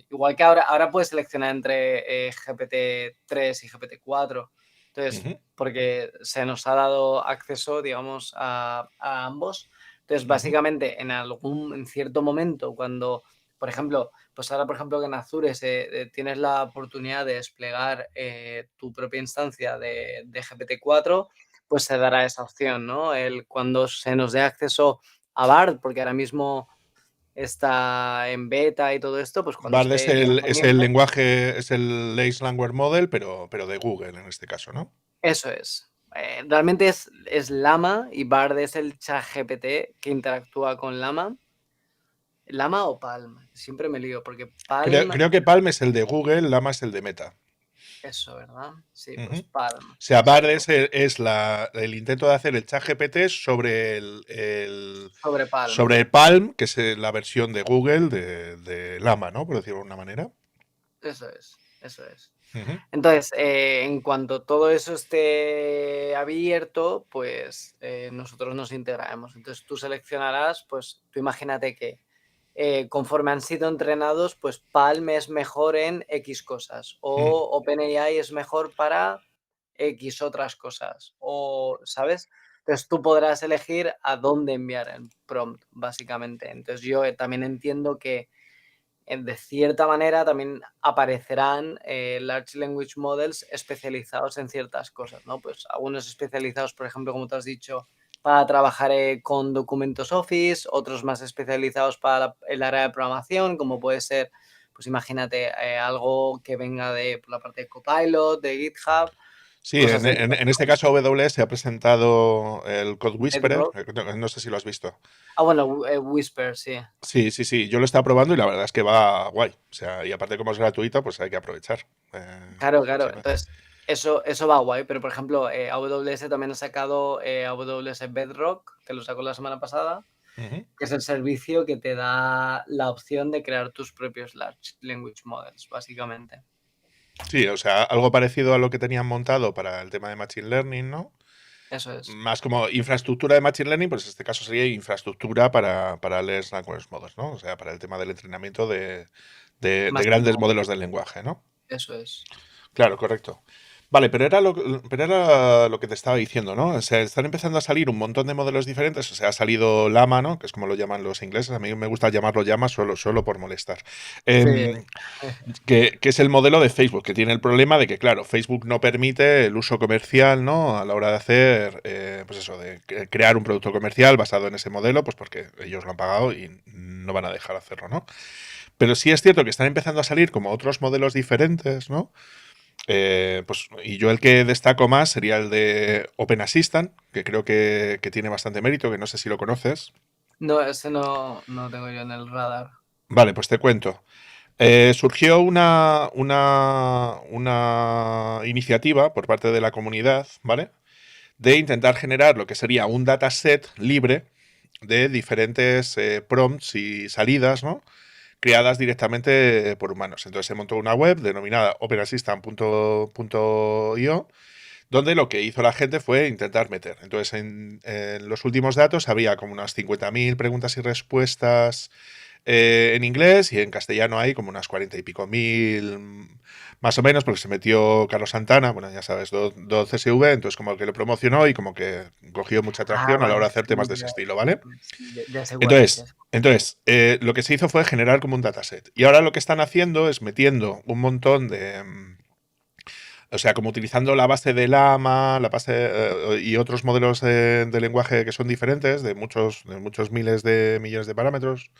igual que ahora puedes seleccionar entre GPT-3 y GPT-4, entonces, Ujú, porque se nos ha dado acceso, digamos, a ambos. Entonces, ujú, básicamente, en cierto momento, cuando, por ejemplo, pues ahora, por ejemplo, que en Azure tienes la oportunidad de desplegar tu propia instancia de GPT-4, pues se dará esa opción, ¿no? Cuando se nos dé acceso a BART, porque ahora mismo está en beta y todo esto, pues cuando Bard es esté el, es el disponible, lenguaje, es el Large Language Model, pero de Google en este caso, ¿no? eso es. realmente es Llama y Bard es el ChatGPT que interactúa con Llama. ¿Llama o Palm? Siempre me lío porque Palm, Creo que Palm es el de Google, Llama es el de Meta. eso, ¿verdad? Sí, Ujú. pues O Palm, sea, Bard exacto. es el intento de hacer el chat GPT Sobre Palm. sobre el Palm, que es la versión de Google de Llama, ¿no? Por decirlo de alguna manera. Eso es, eso es. Ujú. Entonces, en cuanto todo eso esté abierto, pues nosotros nos integraremos. Entonces tú seleccionarás, pues tú imagínate que conforme han sido entrenados, pues Palm es mejor en X cosas o OpenAI es mejor para X otras cosas o, ¿sabes? Entonces tú podrás elegir a dónde enviar el prompt, básicamente. Entonces yo también entiendo que de cierta manera también aparecerán Large Language Models especializados en ciertas cosas, ¿no? Pues algunos especializados, por ejemplo, como te has dicho, para trabajar con documentos Office, otros más especializados para el área de programación, como puede ser, pues imagínate, algo que venga de por la parte de Copilot, de GitHub, Sí, cosas de en este caso AWS ha presentado el Code Whisperer, Bedrock. no sé si lo has visto. Bueno, Whisper, sí. Sí, sí, sí, yo lo estaba probando y la verdad es que va guay. O sea, y aparte como es gratuito, pues hay que aprovechar. Claro, claro. Siempre. Entonces, eso va guay, pero por ejemplo, AWS también ha sacado AWS Bedrock, que lo sacó la semana pasada, Ujú. que es el servicio que te da la opción de crear tus propios Large Language Models, básicamente. Sí, o sea, algo parecido a lo que tenían montado para el tema de Machine Learning, ¿no? Eso es. Más como infraestructura de Machine Learning, pues en este caso sería infraestructura para Large Language Models, ¿no? O sea, para el tema del entrenamiento de Más grandes privado. modelos del lenguaje, ¿no? Eso es. Claro, correcto. Vale, pero era lo que te estaba diciendo, ¿no? O sea, están empezando a salir un montón de modelos diferentes. O sea, ha salido Llama, ¿no? Que es como lo llaman los ingleses. A mí me gusta llamarlo Llama solo por molestar. Sí. Em, que es el modelo de Facebook, que tiene el problema de que, claro, Facebook no permite el uso comercial, ¿no? A la hora de hacer, pues eso, de crear un producto comercial basado en ese modelo, pues porque ellos lo han pagado y no van a dejar hacerlo, ¿no? Pero sí es cierto que están empezando a salir como otros modelos diferentes, ¿no? Pues, y yo el que destaco más sería el de Open Assistant, que creo que tiene bastante mérito, que no sé si lo conoces. No, ese no tengo yo en el radar. Vale, pues te cuento. Surgió una iniciativa por parte de la comunidad, ¿vale? De intentar generar lo que sería un dataset libre de diferentes prompts y salidas, ¿no? Creadas directamente por humanos. Entonces se montó una web denominada openassistant.io donde lo que hizo la gente fue intentar meter. Entonces, en los últimos datos había como unas 50.000 preguntas y respuestas en inglés y en castellano hay como unas 40 y pico mil, más o menos, porque se metió Carlos Santana, bueno, ya sabes, do CSV, entonces como que lo promocionó y como que cogió mucha Ah, atracción a la hora vale, de hacer sí, temas de ese estilo, ¿vale? sí, ya sé cuál es. Entonces, lo que se hizo fue generar como un dataset. Y ahora lo que están haciendo es metiendo un montón de, o sea, como utilizando la base de Llama, la base y otros modelos de lenguaje que son diferentes, de muchos miles de millones de parámetros,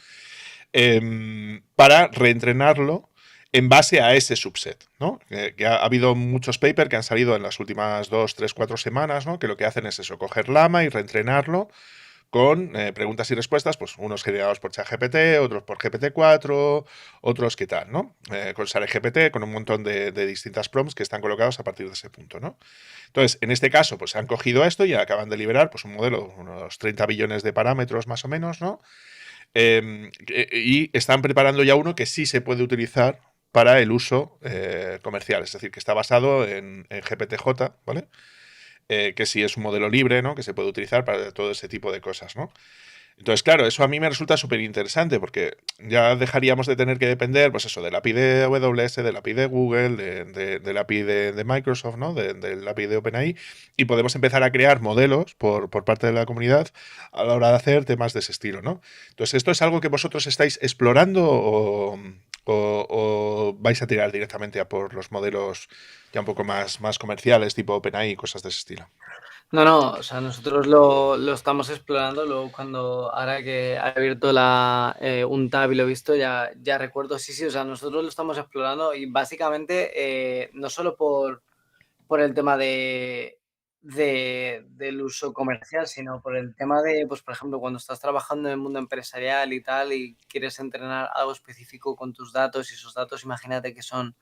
para reentrenarlo en base a ese subset, ¿no? Que ha habido muchos papers que han salido en las últimas 2, 3, 4 semanas, ¿no? Que lo que hacen es eso, coger Llama y reentrenarlo con preguntas y respuestas, pues unos generados por ChatGPT, otros por GPT-4, otros qué tal, ¿no? Con SareGPT, con un montón de distintas prompts que están colocados a partir de ese punto, ¿no? Entonces, en este caso, pues han cogido esto y acaban de liberar pues un modelo, unos 30 billones de parámetros más o menos, ¿no? Y están preparando ya uno que sí se puede utilizar para el uso comercial, es decir, que está basado en GPTJ, ¿vale? Que sí es un modelo libre, ¿no? Que se puede utilizar para todo ese tipo de cosas, ¿no? Entonces, claro, eso a mí me resulta súper interesante porque ya dejaríamos de tener que depender, pues eso, del API de AWS, del API de Google, del API de Microsoft, ¿no? Del API de OpenAI, y podemos empezar a crear modelos por parte de la comunidad a la hora de hacer temas de ese estilo, ¿no? Entonces, ¿esto es algo que vosotros estáis explorando o vais a tirar directamente a por los modelos ya un poco más comerciales, tipo OpenAI y cosas de ese estilo? No, o sea, nosotros lo estamos explorando, luego cuando, ahora que he abierto un tab y lo he visto, ya recuerdo, sí, o sea, nosotros lo estamos explorando y básicamente no solo por el tema del uso comercial, sino por el tema de, pues, por ejemplo, cuando estás trabajando en el mundo empresarial y tal, y quieres entrenar algo específico con tus datos, y esos datos, imagínate que son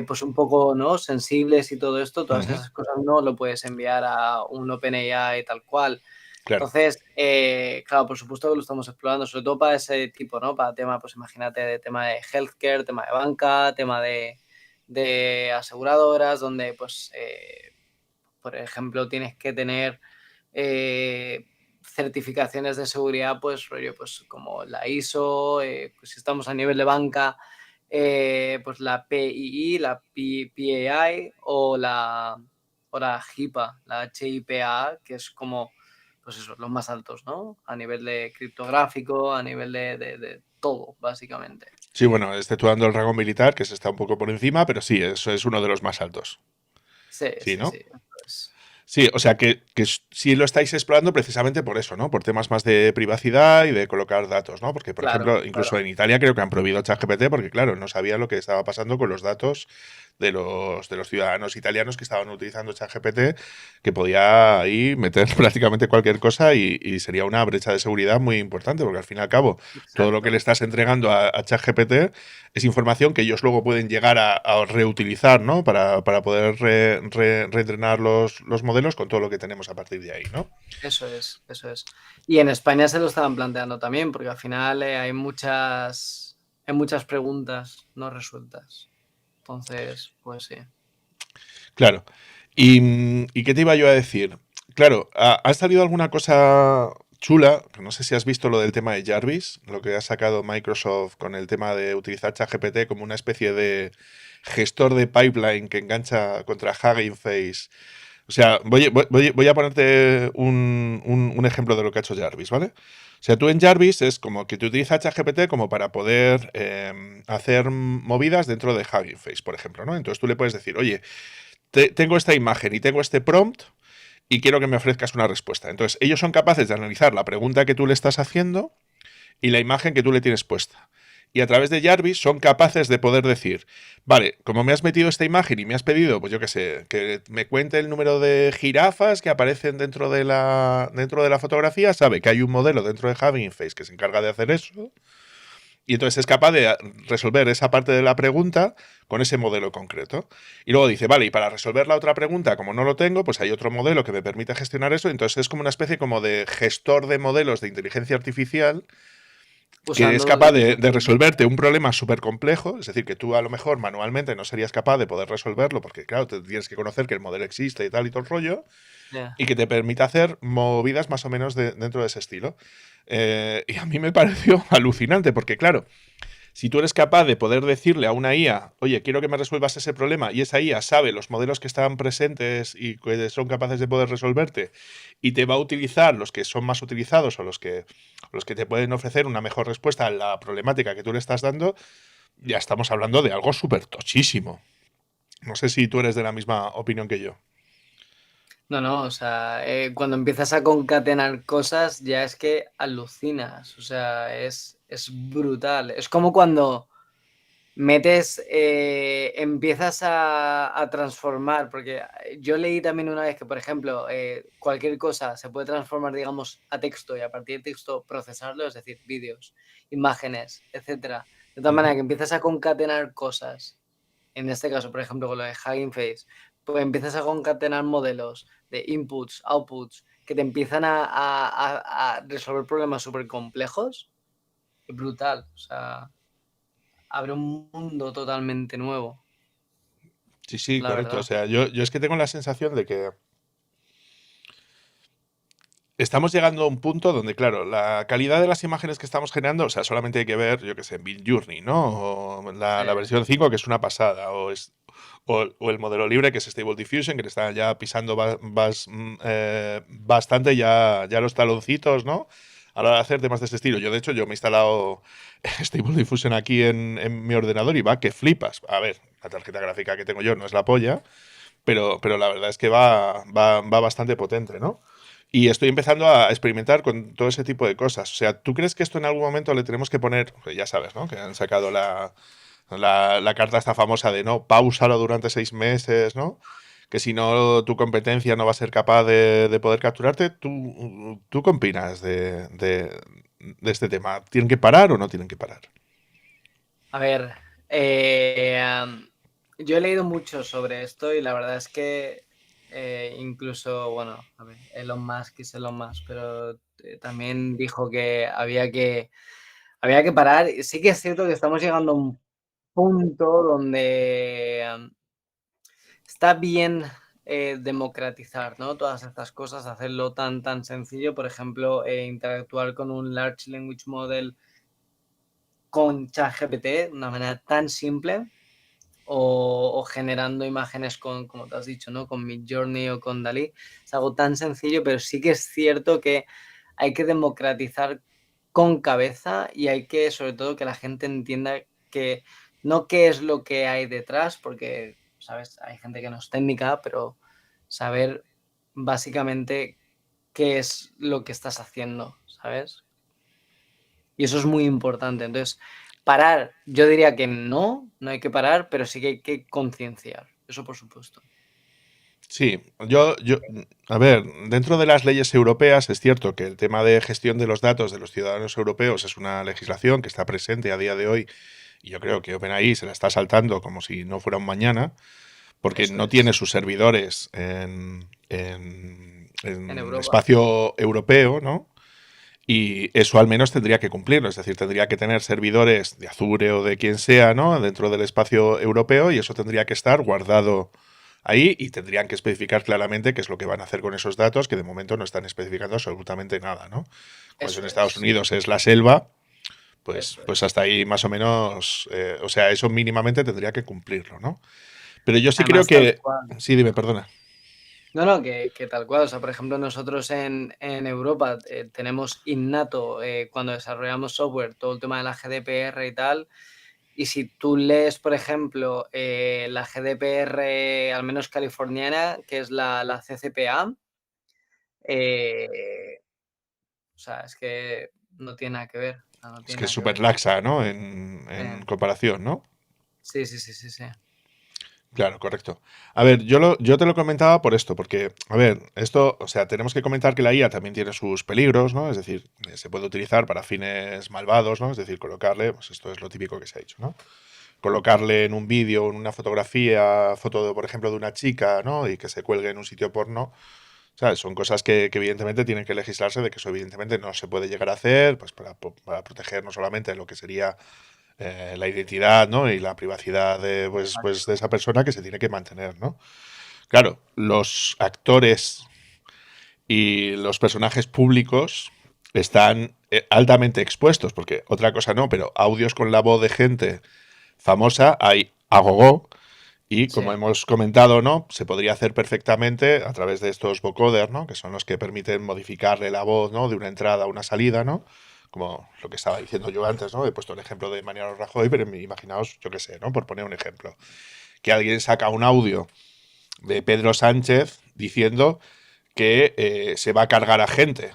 pues un poco, ¿no?, sensibles y todo esto, todas Ujú, esas cosas no lo puedes enviar a un OpenAI tal cual. claro. Entonces, claro, por supuesto que lo estamos explorando, sobre todo para ese tipo, ¿no? Para tema, pues imagínate, de tema de healthcare, tema de banca, tema de aseguradoras, donde, pues, por ejemplo, tienes que tener eh, certificaciones de seguridad, pues rollo, pues como la ISO, pues si estamos a nivel de banca, pues la PII, la PAI o la HIPAA, la HIPAA, que es como, pues eso, los más altos, ¿no? A nivel de criptográfico, a nivel de todo, básicamente. Sí, bueno, exceptuando el rango militar, que se está un poco por encima, pero sí, eso es uno de los más altos. Sí, Sí, sí, ¿no? sí. Pues, Sí, o sea sí lo estáis explorando precisamente por eso, ¿no? Por temas más de privacidad y de colocar datos, ¿no? Porque, por claro, ejemplo, incluso claro. en Italia creo que han prohibido ChatGPT porque, claro, no sabía lo que estaba pasando con los datos de los ciudadanos italianos que estaban utilizando ChatGPT, que podía ahí meter prácticamente cualquier cosa y sería una brecha de seguridad muy importante, porque al fin y al cabo, todo lo que le Exacto. estás entregando a ChatGPT es información que ellos luego pueden llegar a reutilizar, ¿no? Para poder reentrenar los modelos con todo lo que tenemos a partir de ahí, ¿no? Eso es, eso es. Y en España se lo estaban planteando también, porque al final hay muchas preguntas no resueltas. Entonces, pues sí. Claro. ¿Y qué te iba yo a decir? Claro, ¿ha salido alguna cosa chula? No sé si has visto lo del tema de Jarvis, lo que ha sacado Microsoft con el tema de utilizar ChatGPT como una especie de gestor de pipeline que engancha contra Hugging Face. O sea, voy a ponerte un ejemplo de lo que ha hecho Jarvis, ¿vale? O sea, tú en Jarvis es como que tú utilizas ChatGPT como para poder hacer movidas dentro de Hugging Face, por ejemplo, ¿no? Entonces tú le puedes decir, oye, tengo esta imagen y tengo este prompt y quiero que me ofrezcas una respuesta. Entonces, ellos son capaces de analizar la pregunta que tú le estás haciendo y la imagen que tú le tienes puesta. Y a través de Jarvis son capaces de poder decir, vale, como me has metido esta imagen y me has pedido, pues yo qué sé, que me cuente el número de jirafas que aparecen dentro de la fotografía, sabe que hay un modelo dentro de Hugging Face que se encarga de hacer eso y entonces es capaz de resolver esa parte de la pregunta con ese modelo concreto. Y luego dice, vale, y para resolver la otra pregunta, como no lo tengo, pues hay otro modelo que me permite gestionar eso. Entonces es como una especie como de gestor de modelos de inteligencia artificial que es Usando capaz el mismo de prompt. resolverte un problema súper complejo, es decir, que tú a lo mejor manualmente no serías capaz de poder resolverlo, porque claro, te tienes que conocer que el modelo existe y todo el rollo, Yeah. y que te permita hacer movidas más o menos dentro de ese estilo. Y a mí me pareció alucinante, porque claro, si tú eres capaz de poder decirle a una IA, oye, quiero que me resuelvas ese problema, y esa IA sabe los modelos que están presentes y que son capaces de poder resolverte, y te va a utilizar los que son más utilizados o los que te pueden ofrecer una mejor respuesta a la problemática que tú le estás dando, ya estamos hablando de algo súper tochísimo. No sé si tú eres de la misma opinión que yo. No, no, o sea, cuando empiezas a concatenar cosas ya es que alucinas, o sea, es brutal. Es como cuando empiezas a transformar, porque yo leí también una vez que, por ejemplo, cualquier cosa se puede transformar, digamos, a texto y a partir de texto procesarlo, es decir, vídeos, imágenes, etcétera. De tal manera Ujú. que empiezas a concatenar cosas, en este caso, por ejemplo, con lo de Hugging Face, pues empiezas a concatenar modelos de inputs, outputs, que te empiezan a resolver problemas súper complejos, brutal, o sea, abre un mundo totalmente nuevo, Sí, sí, la correcto. O verdad. sea, yo es que tengo la sensación de que estamos llegando a un punto donde, claro, la calidad de las imágenes que estamos generando, o sea, solamente hay que ver, yo qué sé, Midjourney, ¿no? O Sí, la versión 5 que es una pasada, o el modelo libre, que es Stable Diffusion, que le está ya pisando bastante ya los taloncitos, ¿no? A la hora de hacer temas de ese estilo. Yo, de hecho, yo me he instalado Stable Diffusion aquí en mi ordenador y va que flipas. A ver, la tarjeta gráfica que tengo yo no es la polla, pero la verdad es que va bastante potente, ¿no? Y estoy empezando a experimentar con todo ese tipo de cosas. O sea, ¿tú crees que esto en algún momento le tenemos que poner, pues ya sabes, ¿no? Que han sacado la carta esta famosa de no, pausalo durante 6 meses, ¿no? que si no tu competencia no va a ser capaz de poder capturarte. ¿Tú qué opinas de este tema? ¿Tienen que parar o no tienen que parar? A ver, yo he leído mucho sobre esto y la verdad es que incluso, bueno, a ver, Elon Musk es Elon Musk, pero también dijo que había que parar. Sí que es cierto que estamos llegando a un punto donde está bien democratizar, ¿no? Todas estas cosas, hacerlo tan sencillo. Por ejemplo, interactuar con un Large Language Model con ChatGPT de una manera tan simple o generando imágenes con, como te has dicho, ¿no? Con Midjourney o con Dalí. Es algo tan sencillo, pero sí que es cierto que hay que democratizar con cabeza y hay que, sobre todo, que la gente entienda que no qué es lo que hay detrás, porque, ¿sabes? Hay gente que no es técnica, pero saber básicamente qué es lo que estás haciendo, ¿sabes? Y eso es muy importante. Entonces, parar, yo diría que no hay que parar, pero sí que hay que concienciar. Eso por supuesto. Sí, a ver, dentro de las leyes europeas es cierto que el tema de gestión de los datos de los ciudadanos europeos es una legislación que está presente a día de hoy y yo creo que OpenAI se la está saltando como si no fuera un mañana, porque Eso no tiene es. sus servidores En en Europa. espacio europeo, ¿no? Y eso al menos tendría que cumplirlo, es decir, tendría que tener servidores de Azure o de quien sea, ¿no? Dentro del espacio europeo y eso tendría que estar guardado ahí y tendrían que especificar claramente qué es lo que van a hacer con esos datos, que de momento no están especificando absolutamente nada, ¿no? Como eso en Eso Estados es. Unidos es la selva, pues, Eso pues es. hasta ahí más o menos, o sea, eso mínimamente tendría que cumplirlo, ¿no? Pero yo sí creo Además, tal que... cual. Sí, dime, perdona. No, que tal cual. O sea, por ejemplo, nosotros en Europa tenemos innato cuando desarrollamos software todo el tema de la GDPR y tal. Y si tú lees, por ejemplo, la GDPR, al menos californiana, que es la CCPA, eh, o sea, es que no tiene nada que ver. No Es tiene que es nada que súper ver. laxa, ¿no? En Eh, comparación, ¿no? sí, sí, sí, sí, sí. Claro, correcto. A ver, yo te lo comentaba por esto, porque, a ver, esto, o sea, tenemos que comentar que la IA también tiene sus peligros, ¿no? Es decir, se puede utilizar para fines malvados, ¿no? Es decir, colocarle, pues esto es lo típico que se ha hecho, ¿no? Colocarle en un vídeo, en una fotografía, foto, por ejemplo, de una chica, ¿no? Y que se cuelgue en un sitio porno. ¿Sabes? Son cosas que evidentemente tienen que legislarse de que eso evidentemente no se puede llegar a hacer, pues para proteger no solamente lo que sería la identidad, ¿no? Y la privacidad pues, de esa persona que se tiene que mantener, ¿no? Claro, los actores y los personajes públicos están altamente expuestos, porque otra cosa no, pero audios con la voz de gente famosa hay a gogo, y Sí, como hemos comentado, ¿no? Se podría hacer perfectamente a través de estos vocoders, ¿no? Que son los que permiten modificarle la voz, ¿no? De una entrada a una salida, ¿no? Como lo que estaba diciendo yo antes, ¿no? He puesto el ejemplo de Mariano Rajoy, pero imaginaos, yo qué sé, ¿no? Por poner un ejemplo. Que alguien saca un audio de Pedro Sánchez diciendo que se va a cargar a gente,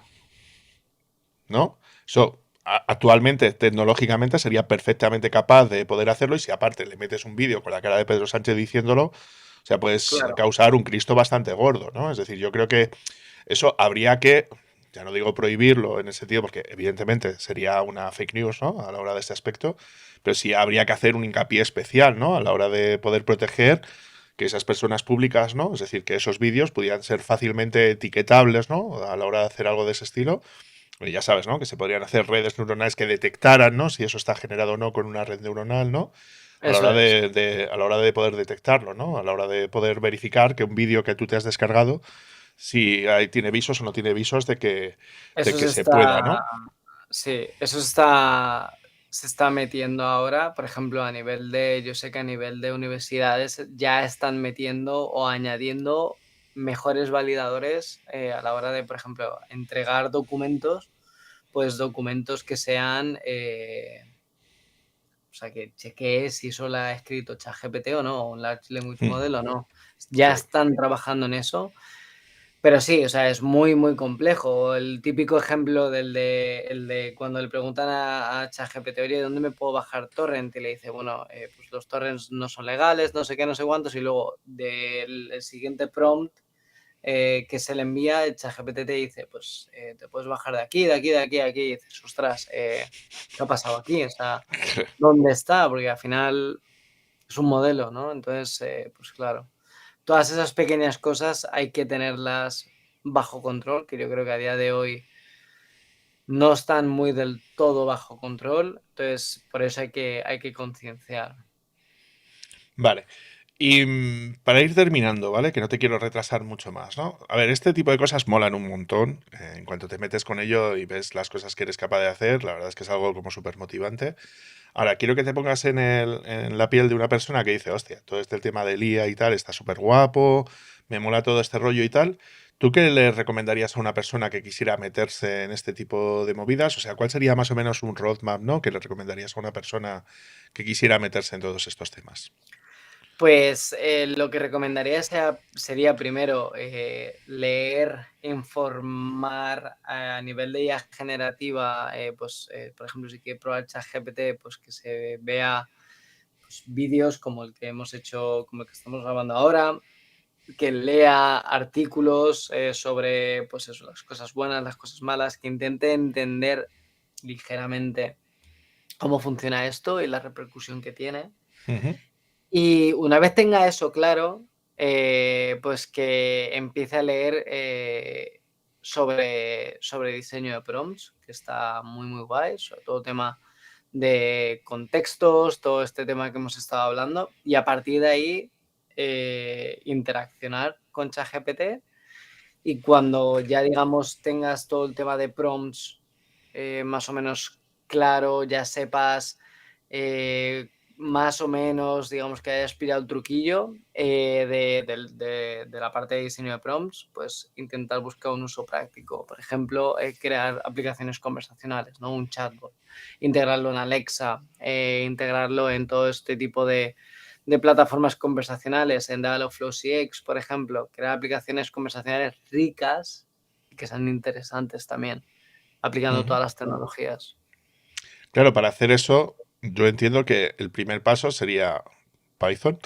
¿no? Eso actualmente, tecnológicamente, sería perfectamente capaz de poder hacerlo y si aparte le metes un vídeo con la cara de Pedro Sánchez diciéndolo, o sea, puedes claro. causar un Cristo bastante gordo, ¿no? Es decir, yo creo que eso habría que, ya no digo prohibirlo en ese sentido, porque evidentemente sería una fake news, ¿no? A la hora de este aspecto, pero sí habría que hacer un hincapié especial, ¿no? A la hora de poder proteger que esas personas públicas, ¿no? Es decir, que esos vídeos pudieran ser fácilmente etiquetables, ¿no? A la hora de hacer algo de ese estilo. Y ya sabes, ¿no? Que se podrían hacer redes neuronales que detectaran, ¿no? Si eso está generado o no con una red neuronal, ¿no? A la Eso hora es. a la hora de poder detectarlo, ¿no? A la hora de poder verificar que un vídeo que tú te has descargado, si tiene visos o no tiene visos de Eso que se se pueda, está, ¿no? sí, se está metiendo ahora, por ejemplo, a nivel de, yo sé que a nivel de universidades ya están metiendo o añadiendo mejores validadores a la hora de, por ejemplo, entregar documentos, pues documentos que sean, o sea, que chequee si eso lo ha escrito ChatGPT o no, o un Large Language Hmm, Model o no. Ya correcto. están trabajando en eso. Pero sí, o sea, es muy, muy complejo. El típico ejemplo el de cuando le preguntan a ChatGPT, oye, ¿dónde me puedo bajar torrent? Y le dice, bueno, pues los torrents no son legales, no sé qué, no sé cuántos, y luego el siguiente prompt que se le envía, el ChatGPT te dice, pues te puedes bajar de aquí, de aquí, de aquí, de aquí, y dices, ostras, ¿qué ha pasado aquí? O sea, ¿dónde está? Porque al final es un modelo, ¿no? Entonces, pues claro, todas esas pequeñas cosas hay que tenerlas bajo control, que yo creo que a día de hoy no están muy del todo bajo control, entonces por eso hay que concienciar. Vale. Y para ir terminando, ¿vale? Que no te quiero retrasar mucho más, ¿no? A ver, este tipo de cosas molan un montón. En cuanto te metes con ello y ves las cosas que eres capaz de hacer, la verdad es que es algo como súper motivante. Ahora, quiero que te pongas en la piel de una persona que dice, hostia, todo este tema del IA y tal está súper guapo, me mola todo este rollo y tal. ¿Tú qué le recomendarías a una persona que quisiera meterse en este tipo de movidas? O sea, ¿cuál sería más o menos un roadmap, ¿no? Que le recomendarías a una persona que quisiera meterse en todos estos temas? Pues lo que recomendaría sería primero leer, informar a nivel de IA generativa, pues por ejemplo, si quiere probar ChatGPT, pues que se vea pues, vídeos como el que hemos hecho, como el que estamos grabando ahora, que lea artículos sobre pues eso, las cosas buenas, las cosas malas, que intente entender ligeramente cómo funciona esto y la repercusión que tiene. Ujú, Y una vez tenga eso claro, pues que empiece a leer sobre diseño de prompts, que está muy, muy guay, sobre todo tema de contextos, todo este tema que hemos estado hablando, y a partir de ahí interaccionar con ChatGPT y cuando ya, digamos, tengas todo el tema de prompts más o menos claro, ya sepas más o menos, digamos, que hayas pillado el truquillo de la parte de diseño de prompts, pues intentar buscar un uso práctico. Por ejemplo, crear aplicaciones conversacionales, ¿no? Un chatbot, integrarlo en Alexa, integrarlo en todo este tipo de plataformas conversacionales, en Dialogflow CX, por ejemplo, crear aplicaciones conversacionales ricas y que sean interesantes también, aplicando ujú. todas las tecnologías. Claro, para hacer eso, yo entiendo que el primer paso sería Python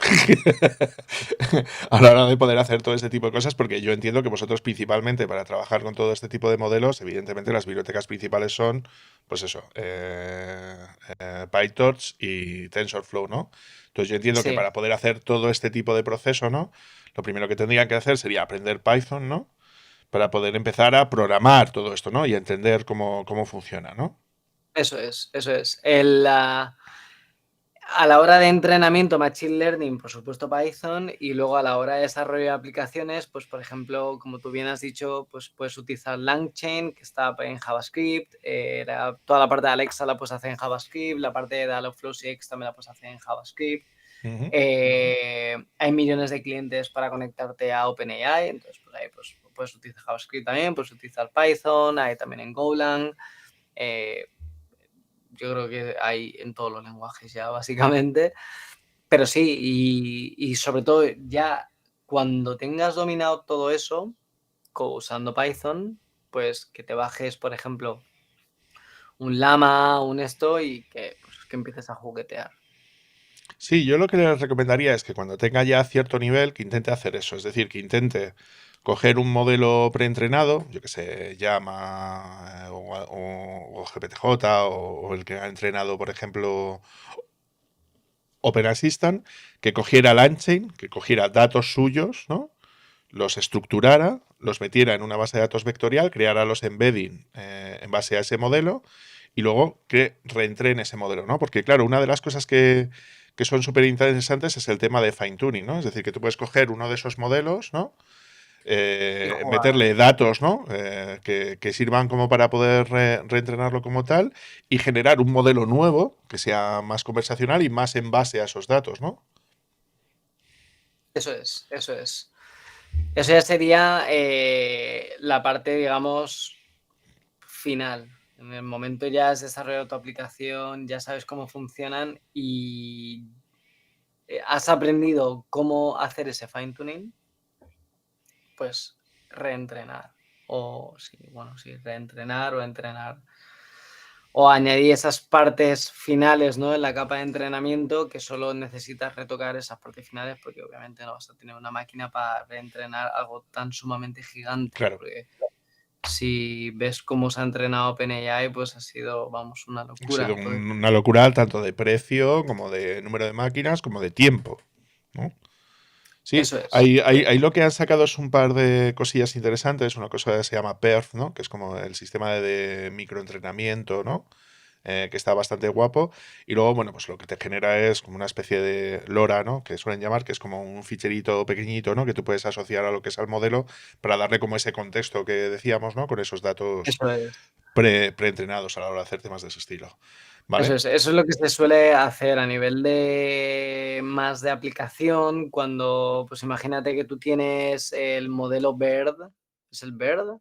a la hora de poder hacer todo este tipo de cosas, porque yo entiendo que vosotros principalmente para trabajar con todo este tipo de modelos, evidentemente las bibliotecas principales son, pues eso, PyTorch y TensorFlow, ¿no? Entonces yo entiendo que Sí, para poder hacer todo este tipo de proceso, ¿no? Lo primero que tendrían que hacer sería aprender Python, ¿no? Para poder empezar a programar todo esto, ¿no? Y a entender cómo funciona, ¿no? eso es, eso es. A la hora de entrenamiento, Machine Learning, por supuesto Python, y luego a la hora de desarrollo de aplicaciones, pues por ejemplo, como tú bien has dicho, pues puedes utilizar LangChain, que está en JavaScript, toda la parte de Alexa la puedes hacer en JavaScript, la parte de Dialogflow CX también la puedes hacer en JavaScript. Ujú, Hay millones de clientes para conectarte a OpenAI, entonces pues ahí pues, puedes utilizar JavaScript también, puedes utilizar Python, hay también en Golang. eh, yo creo que hay en todos los lenguajes ya, básicamente. Pero sí, y sobre todo ya cuando tengas dominado todo eso, usando Python, pues que te bajes, por ejemplo, un Llama, un esto y que, pues, que empieces a juguetear. sí, yo lo que les recomendaría es que cuando tenga ya cierto nivel, que intente hacer eso, es decir, que intente coger un modelo preentrenado, yo que sé, Llama o GPTJ o el que ha entrenado, por ejemplo, Open Assistant, que cogiera LangChain, que cogiera datos suyos, ¿no? Los estructurara, los metiera en una base de datos vectorial, creara los embedding en base a ese modelo y luego que reentrene ese modelo, ¿no? Porque claro, una de las cosas que son súper interesantes es el tema de fine tuning, ¿no? Es decir, que tú puedes coger uno de esos modelos, ¿no? Y jugar. Meterle datos, ¿no? Que sirvan como para poder reentrenarlo como tal y generar un modelo nuevo que sea más conversacional y más en base a esos datos, ¿no? Eso es, eso es. Eso ya sería la parte, digamos, final. En el momento ya has desarrollado tu aplicación, ya sabes cómo funcionan y has aprendido cómo hacer ese fine tuning, pues reentrenar. O sí, bueno, sí, reentrenar o entrenar. O añadir esas partes finales, ¿no? En la capa de entrenamiento que solo necesitas retocar esas partes finales porque obviamente no vas a tener una máquina para reentrenar algo tan sumamente gigante. Claro, Porque si ves cómo se ha entrenado OpenAI, pues ha sido, vamos, una ha sido locura. Entonces, una locura tanto de precio como de número de máquinas como de tiempo, ¿no? Sí, eso es. ahí lo que han sacado es un par de cosillas interesantes. Una cosa que se llama PERF, ¿no? Que es como el sistema de microentrenamiento, ¿no? Que está bastante guapo. Y luego, bueno, pues lo que te genera es como una especie de LoRa, ¿no? Que suelen llamar, que es como un ficherito pequeñito, ¿no? Que tú puedes asociar a lo que es al modelo para darle como ese contexto que decíamos, ¿no? Con esos datos Eso es. preentrenados a la hora de hacer temas de ese estilo. ¿Vale? Eso es lo que se suele hacer a nivel de más de aplicación cuando, pues imagínate que tú tienes el modelo BERD, es el BERD,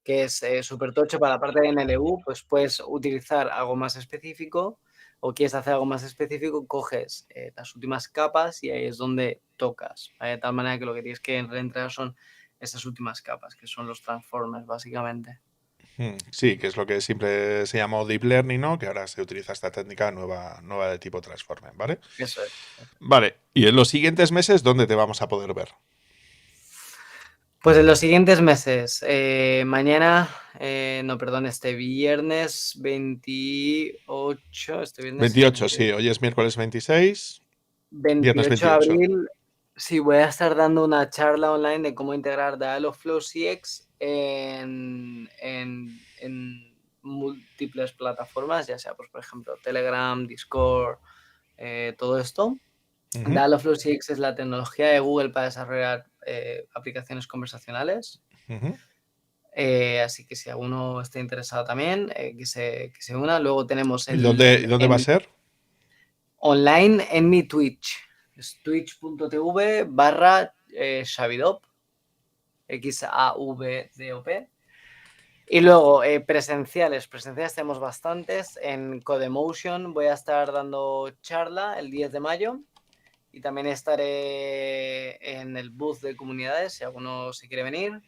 que es súper tocho para la parte de NLU, pues puedes utilizar algo más específico o quieres hacer algo más específico, coges las últimas capas y ahí es donde tocas, ¿vale? De tal manera que lo que tienes que reentrar son esas últimas capas, que son los transformers, básicamente. Sí, que es lo que siempre se llamó Deep Learning, ¿no? Que ahora se utiliza esta técnica nueva de tipo Transformer, ¿vale? Eso es. Vale, y en los siguientes meses, ¿dónde te vamos a poder ver? Pues en los siguientes meses, mañana, no, perdón, este viernes 28, este viernes sí, 28, sí, hoy es miércoles 26, viernes 28 de 28. abril, sí, voy a estar dando una charla online de cómo integrar Dialogflow CX en múltiples plataformas, ya sea, pues, por ejemplo, Telegram, Discord, todo esto. Ujú, Dialogflow CX es la tecnología de Google para desarrollar aplicaciones conversacionales. ujú. Así que si alguno está interesado también, que se una. Luego tenemos ¿Y dónde va a ser? online en mi Twitch. Es twitch.tv/Xavidop, XAVDOP. Y luego presenciales tenemos bastantes. En Codemotion voy a estar dando charla el 10 de mayo y también estaré en el booth de comunidades si alguno se quiere venir.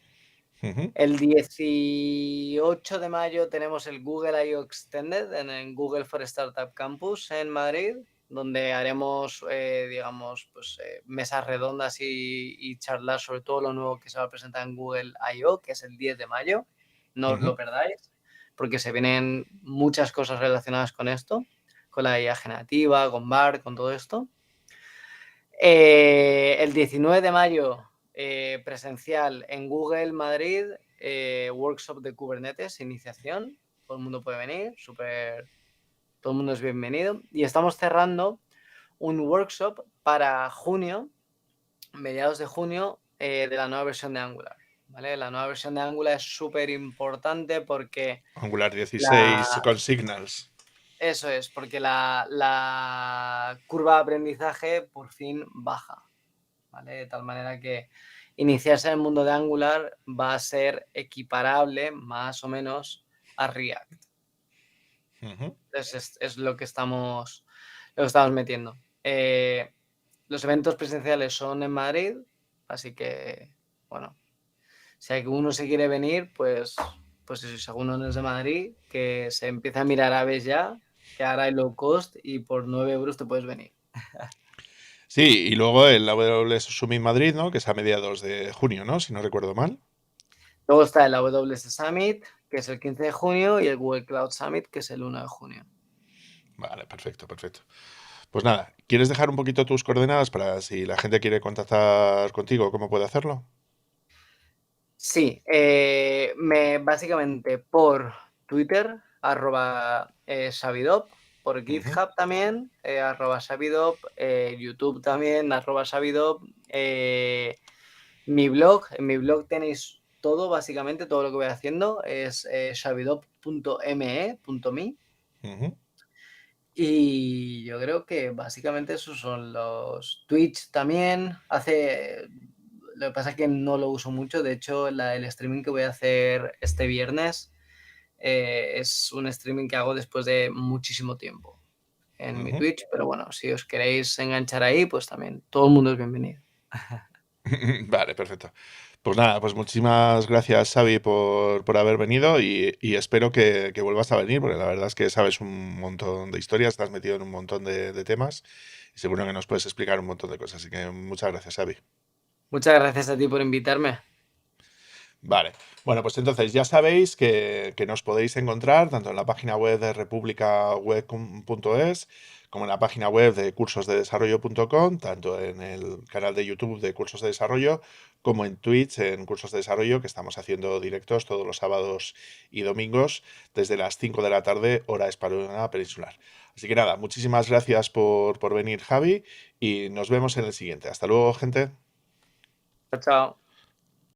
Ujú, El 18 de mayo tenemos el Google I/O Extended en el Google for Startup Campus en Madrid, donde haremos, digamos, pues, mesas redondas y charlas sobre todo lo nuevo que se va a presentar en Google I/O, que es el 10 de mayo. No os ujú. lo perdáis, porque se vienen muchas cosas relacionadas con esto, con la IA generativa, con BART, con todo esto. El 19 de mayo, presencial en Google Madrid, workshop de Kubernetes, iniciación. Todo el mundo puede venir, todo el mundo es bienvenido. Y estamos cerrando un workshop para junio, mediados de junio, de la nueva versión de Angular. ¿Vale? La nueva versión de Angular es súper importante porque Angular 16 con Signals. eso es, porque la curva de aprendizaje por fin baja. ¿Vale? De tal manera que iniciarse en el mundo de Angular va a ser equiparable más o menos a React. Ujú. Entonces es lo que estamos metiendo. Los eventos presenciales son en Madrid, así que, bueno, si alguno se quiere venir, pues eso, si alguno no es de Madrid, que se empiece a mirar aves ya, que ahora hay low cost y por 9 euros te puedes venir. Sí, y luego el AWS Summit Madrid, ¿no? Que es a mediados de junio, ¿no? Si no recuerdo mal. Luego está el AWS Summit, que es el 15 de junio, y el Google Cloud Summit, que es el 1 de junio. Vale, perfecto, perfecto. Pues nada, ¿quieres dejar un poquito tus coordenadas para si la gente quiere contactar contigo, cómo puede hacerlo? Sí, básicamente por Twitter, @Xavidop, por Ujú, GitHub también, @Xavidop, YouTube también, @Xavidop, mi blog, en mi blog tenéis todo, básicamente todo lo que voy haciendo es xavidop.me.me. ujú. Y yo creo que básicamente esos son los Twitch también. Lo que pasa es que no lo uso mucho. De hecho, el streaming que voy a hacer este viernes es un streaming que hago después de muchísimo tiempo en mi Ujú. Twitch. Pero bueno, si os queréis enganchar ahí, pues también todo el mundo es bienvenido. Vale, perfecto. Pues nada, pues muchísimas gracias, Xavi, por haber venido y espero que vuelvas a venir, porque la verdad es que sabes un montón de historias, estás metido en un montón de temas y seguro que nos puedes explicar un montón de cosas. Así que muchas gracias, Xavi. Muchas gracias a ti por invitarme. Vale, bueno, pues entonces ya sabéis que nos podéis encontrar tanto en la página web de republicaweb.es como en la página web de cursosdedesarrollo.com, tanto en el canal de YouTube de Cursos de Desarrollo como en Twitch en Cursos de Desarrollo, que estamos haciendo directos todos los sábados y domingos desde las 5 de la tarde, hora española peninsular. Así que nada, muchísimas gracias por venir, Javi, y nos vemos en el siguiente. Hasta luego, gente. Chao, chao.